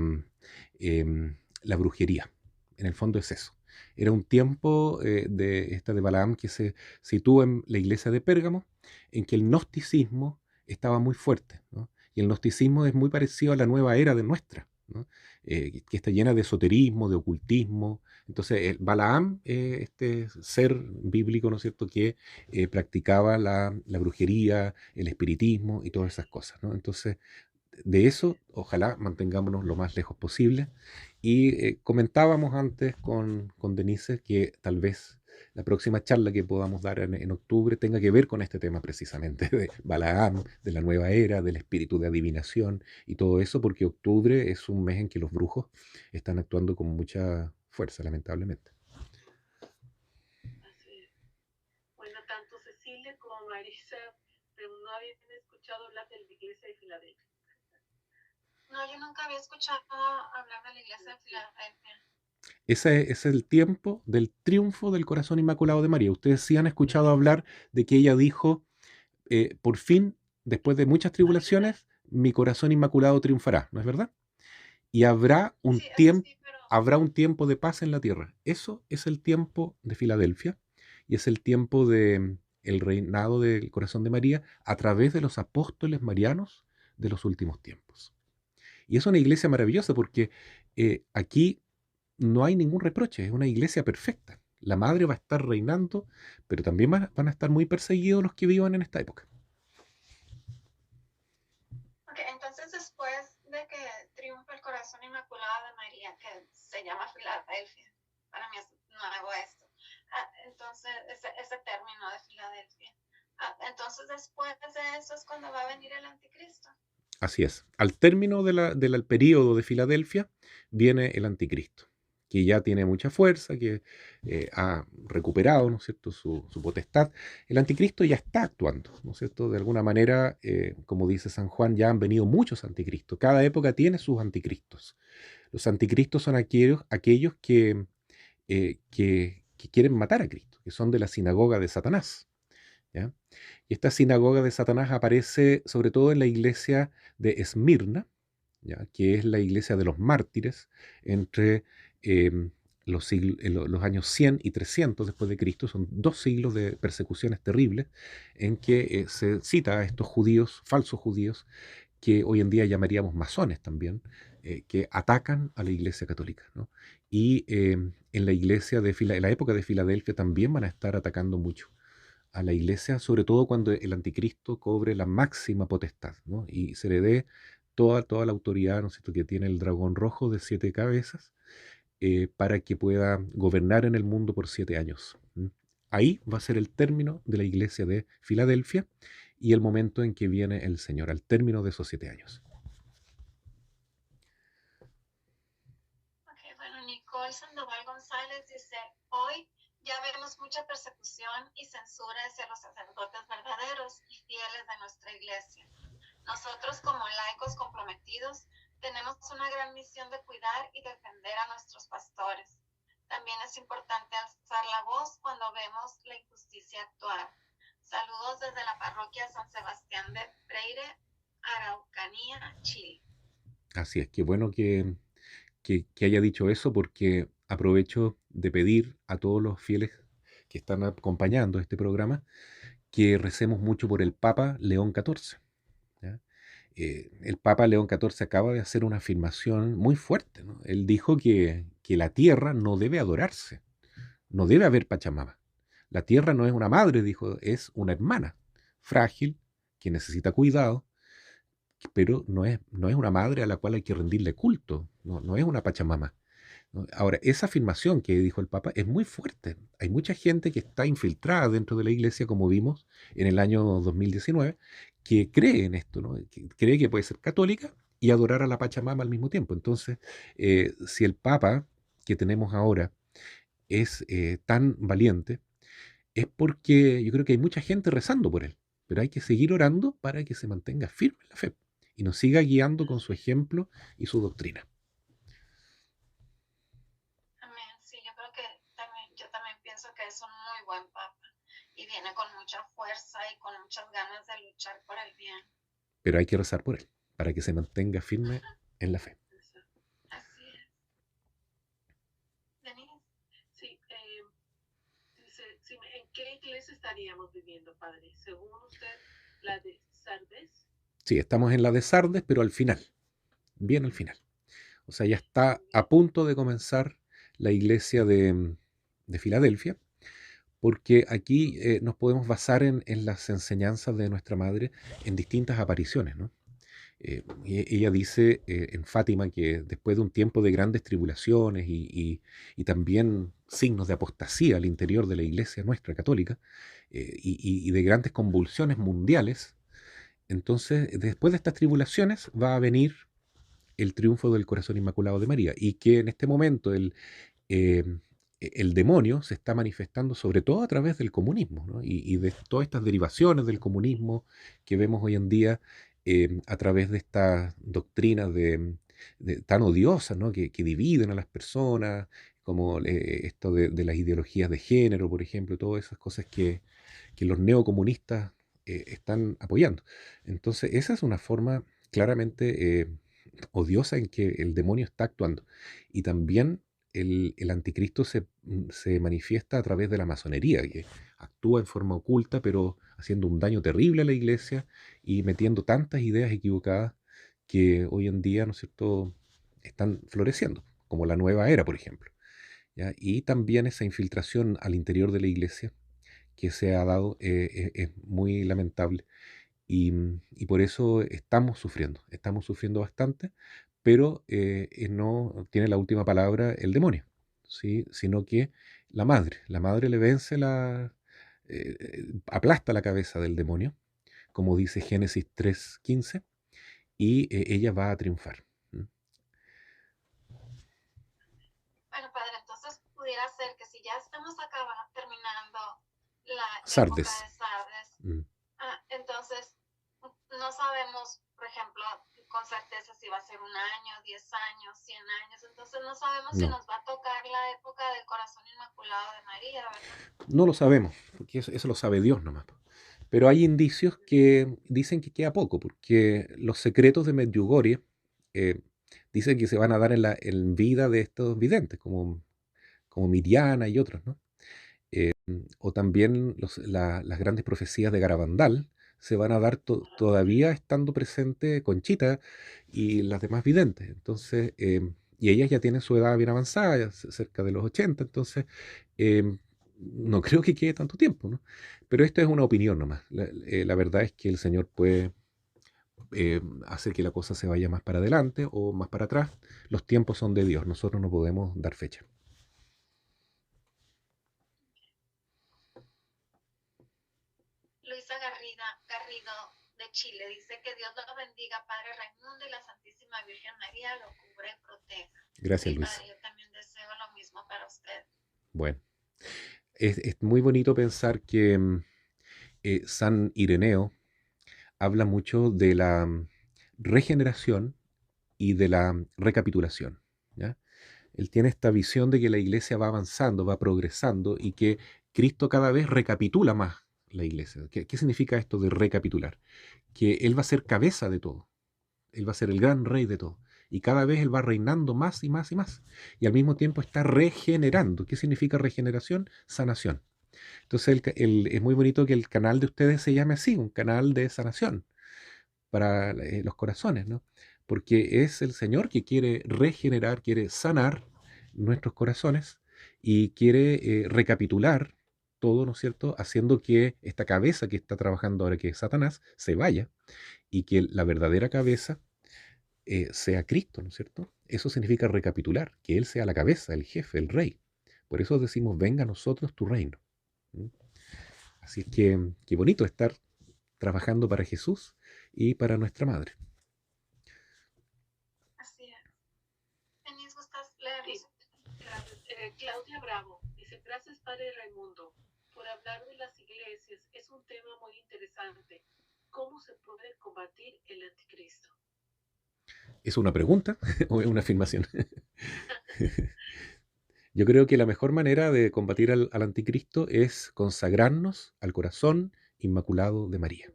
brujería. En el fondo es eso. Era un tiempo de esta de Balaam que se sitúa en la iglesia de Pérgamo, en que el gnosticismo estaba muy fuerte, ¿no? Y el gnosticismo es muy parecido a la nueva era de nuestra, ¿no? Que está llena de esoterismo, de ocultismo. Entonces, Balaam, este ser bíblico, ¿no es cierto?, que practicaba la brujería, el espiritismo y todas esas cosas, ¿no? Entonces, de eso, ojalá mantengámonos lo más lejos posible. Y comentábamos antes con Denise que tal vez la próxima charla que podamos dar en octubre tenga que ver con este tema precisamente de Balaam, de la nueva era, del espíritu de adivinación y todo eso, porque octubre es un mes en que los brujos están actuando con mucha fuerza, lamentablemente. Así es. Bueno, tanto Cecilia como Marisa no habían escuchado hablar de la iglesia de Filadelfia. No, yo nunca había escuchado hablar de la iglesia de Filadelfia. Ese es el tiempo del triunfo del corazón inmaculado de María. Ustedes sí han escuchado hablar de que ella dijo, por fin, después de muchas tribulaciones, mi corazón inmaculado triunfará, ¿no es verdad? Y habrá un Sí, eso tiempo, sí, pero habrá un tiempo de paz en la tierra. Eso es el tiempo de Filadelfia y es el tiempo de el reinado del corazón de María a través de los apóstoles marianos de los últimos tiempos. Y es una iglesia maravillosa porque aquí no hay ningún reproche, es una iglesia perfecta. La madre va a estar reinando, pero también van a estar muy perseguidos los que vivan en esta época. okay, entonces después de que triunfa el corazón inmaculado de María, que se llama Filadelfia, para mí es nuevo esto. Entonces, ese término de Filadelfia. Entonces después de eso es cuando va a venir el anticristo. Así es. Al término del periodo de Filadelfia viene el anticristo, que ya tiene mucha fuerza, que ha recuperado, ¿no es cierto?, su potestad. El anticristo ya está actuando, ¿no es cierto? De alguna manera, como dice San Juan, ya han venido muchos anticristos. Cada época tiene sus anticristos. Los anticristos son aquellos que quieren matar a Cristo, que son de la sinagoga de Satanás, ¿ya? Y esta sinagoga de Satanás aparece sobre todo en la iglesia de Esmirna, ¿ya?, que es la iglesia de los mártires entre los años 100 y 300 después de Cristo. Son 2 siglos de persecuciones terribles en que se cita a estos judíos, falsos judíos, que hoy en día llamaríamos masones también, que atacan a la iglesia católica, ¿no? Y en la iglesia en la época de Filadelfia también van a estar atacando mucho a la iglesia, sobre todo cuando el anticristo cobre la máxima potestad, ¿no? Y se le dé toda la autoridad, ¿no es cierto?, que tiene el dragón rojo de 7 cabezas, para que pueda gobernar en el mundo por 7 años. Ahí va a ser el término de la iglesia de Filadelfia y el momento en que viene el Señor, al término de esos 7 años. Okay, bueno, Nicole Sandoval González dice, hoy ya vemos mucha persecución y censura hacia los sacerdotes verdaderos y fieles de nuestra iglesia. Nosotros como laicos comprometidos tenemos una gran misión de cuidar y defender a nuestros pastores. También es importante alzar la voz cuando vemos la injusticia actuar. Saludos desde la parroquia San Sebastián de Freire, Araucanía, Chile. Así es, qué bueno que haya dicho eso, porque aprovecho de pedir a todos los fieles que están acompañando este programa que recemos mucho por el Papa León XIV, ¿ya? El Papa León XIV acaba de hacer una afirmación muy fuerte, ¿no? Él dijo que la tierra no debe adorarse, no debe haber Pachamama. La tierra no es una madre, dijo, es una hermana frágil que necesita cuidado, pero no es una madre a la cual hay que rendirle culto, no es una Pachamama, ¿no? Ahora, esa afirmación que dijo el Papa es muy fuerte. Hay mucha gente que está infiltrada dentro de la iglesia, como vimos en el año 2019, que cree en esto, ¿no? Que cree que puede ser católica y adorar a la Pachamama al mismo tiempo. Entonces, si el Papa que tenemos ahora es tan valiente, es porque yo creo que hay mucha gente rezando por él, pero hay que seguir orando para que se mantenga firme en la fe y nos siga guiando con su ejemplo y su doctrina. Amén. Sí, yo también pienso que es un muy buen papa y viene con mucha fuerza y con muchas ganas de luchar por el bien. Pero hay que rezar por él, para que se mantenga firme en la fe. Así es. Denise. Sí, dice, ¿en qué iglesia estaríamos viviendo, padre? Según usted, la de Sardes. Sí, estamos en la de Sardes, pero al final, bien al final. O sea, ya está a punto de comenzar la iglesia de Filadelfia, porque aquí nos podemos basar en las enseñanzas de nuestra madre en distintas apariciones, ¿no? Ella dice en Fátima que después de un tiempo de grandes tribulaciones y también signos de apostasía al interior de la iglesia nuestra católica, y de grandes convulsiones mundiales, entonces después de estas tribulaciones va a venir el triunfo del corazón inmaculado de María, y que en este momento eh, el demonio se está manifestando sobre todo a través del comunismo, ¿no? Y de todas estas derivaciones del comunismo que vemos hoy en día a través de estas doctrinas tan odiosas, ¿no? Que dividen a las personas, como esto de las ideologías de género, por ejemplo, todas esas cosas que los neocomunistas están apoyando. Entonces, esa es una forma claramente odiosa en que el demonio está actuando. Y también el anticristo se manifiesta a través de la masonería, que actúa en forma oculta, pero haciendo un daño terrible a la iglesia y metiendo tantas ideas equivocadas que hoy en día, ¿no es cierto?, están floreciendo, como la nueva era, por ejemplo. ¿Ya? Y también esa infiltración al interior de la iglesia que se ha dado es muy lamentable y por eso estamos sufriendo bastante, pero no tiene la última palabra el demonio, ¿sí? Sino que la madre le vence aplasta la cabeza del demonio, como dice Génesis 3:15, y ella va a triunfar. ¿Mm? Bueno, padre, entonces pudiera ser que si ya estamos terminando la época Sardes. de Sardes, Mm. entonces no sabemos, por ejemplo, con certeza si va a ser 1 año, 10 años, 100 años, entonces no sabemos si No. nos va a tocar la época del corazón inmaculado de María, ¿verdad? No lo sabemos, porque eso lo sabe Dios nomás. Pero hay indicios que dicen que queda poco, porque los secretos de Medjugorje dicen que se van a dar en vida de estos videntes, como Miriana y otros, ¿no? O también las grandes profecías de Garabandal se van a dar todavía estando presente Conchita y las demás videntes. Entonces, y ellas ya tienen su edad bien avanzada, ya cerca de los 80, entonces no creo que quede tanto tiempo, ¿no? Pero esto es una opinión nomás. La verdad es que el Señor puede hacer que la cosa se vaya más para adelante o más para atrás. Los tiempos son de Dios, nosotros no podemos dar fecha. Luisa Garrido de Chile dice que Dios lo bendiga, Padre Raimundo, y la Santísima Virgen María lo cubra y proteja. Gracias, Sí, Luis. Padre, yo también deseo lo mismo para usted. Bueno, es muy bonito pensar que San Ireneo habla mucho de la regeneración y de la recapitulación, ¿ya? Él tiene esta visión de que la iglesia va avanzando, va progresando y que Cristo cada vez recapitula más la iglesia. ¿Qué significa esto de recapitular? Que Él va a ser cabeza de todo. Él va a ser el gran rey de todo. Y cada vez Él va reinando más y más y más. Y al mismo tiempo está regenerando. ¿Qué significa regeneración? Sanación. Entonces es muy bonito que el canal de ustedes se llame así, un canal de sanación para los corazones, ¿no? Porque es el Señor que quiere regenerar, quiere sanar nuestros corazones y quiere recapitular todo, ¿no es cierto?, haciendo que esta cabeza que está trabajando ahora, que es Satanás, se vaya y que la verdadera cabeza sea Cristo, ¿no es cierto? Eso significa recapitular, que Él sea la cabeza, el jefe, el rey. Por eso decimos, venga a nosotros tu reino. ¿Mm? Así es que qué bonito estar trabajando para Jesús y para nuestra madre. Así es. Denise, ¿gustas leer? Sí. Claudia Bravo dice, gracias Padre Raimundo por hablar de las iglesias. Es un tema muy interesante. ¿Cómo se puede combatir el anticristo? ¿Es una pregunta o es una afirmación? Yo creo que la mejor manera de combatir al anticristo es consagrarnos al corazón inmaculado de María,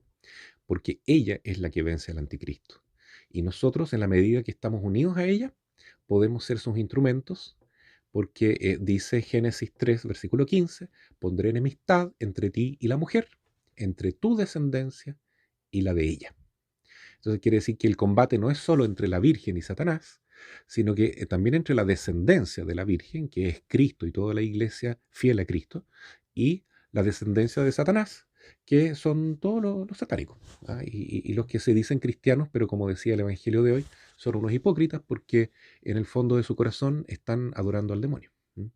porque ella es la que vence al anticristo. Y nosotros, en la medida que estamos unidos a ella, podemos ser sus instrumentos, porque dice Génesis 3, versículo 15, pondré enemistad entre ti y la mujer, entre tu descendencia y la de ella. Entonces quiere decir que el combate no es solo entre la Virgen y Satanás, sino que también entre la descendencia de la Virgen, que es Cristo y toda la iglesia fiel a Cristo, y la descendencia de Satanás, que son todos los satánicos, ¿ah? Y los que se dicen cristianos, pero como decía el Evangelio de hoy, son unos hipócritas porque en el fondo de su corazón están adorando al demonio. ¿Mm?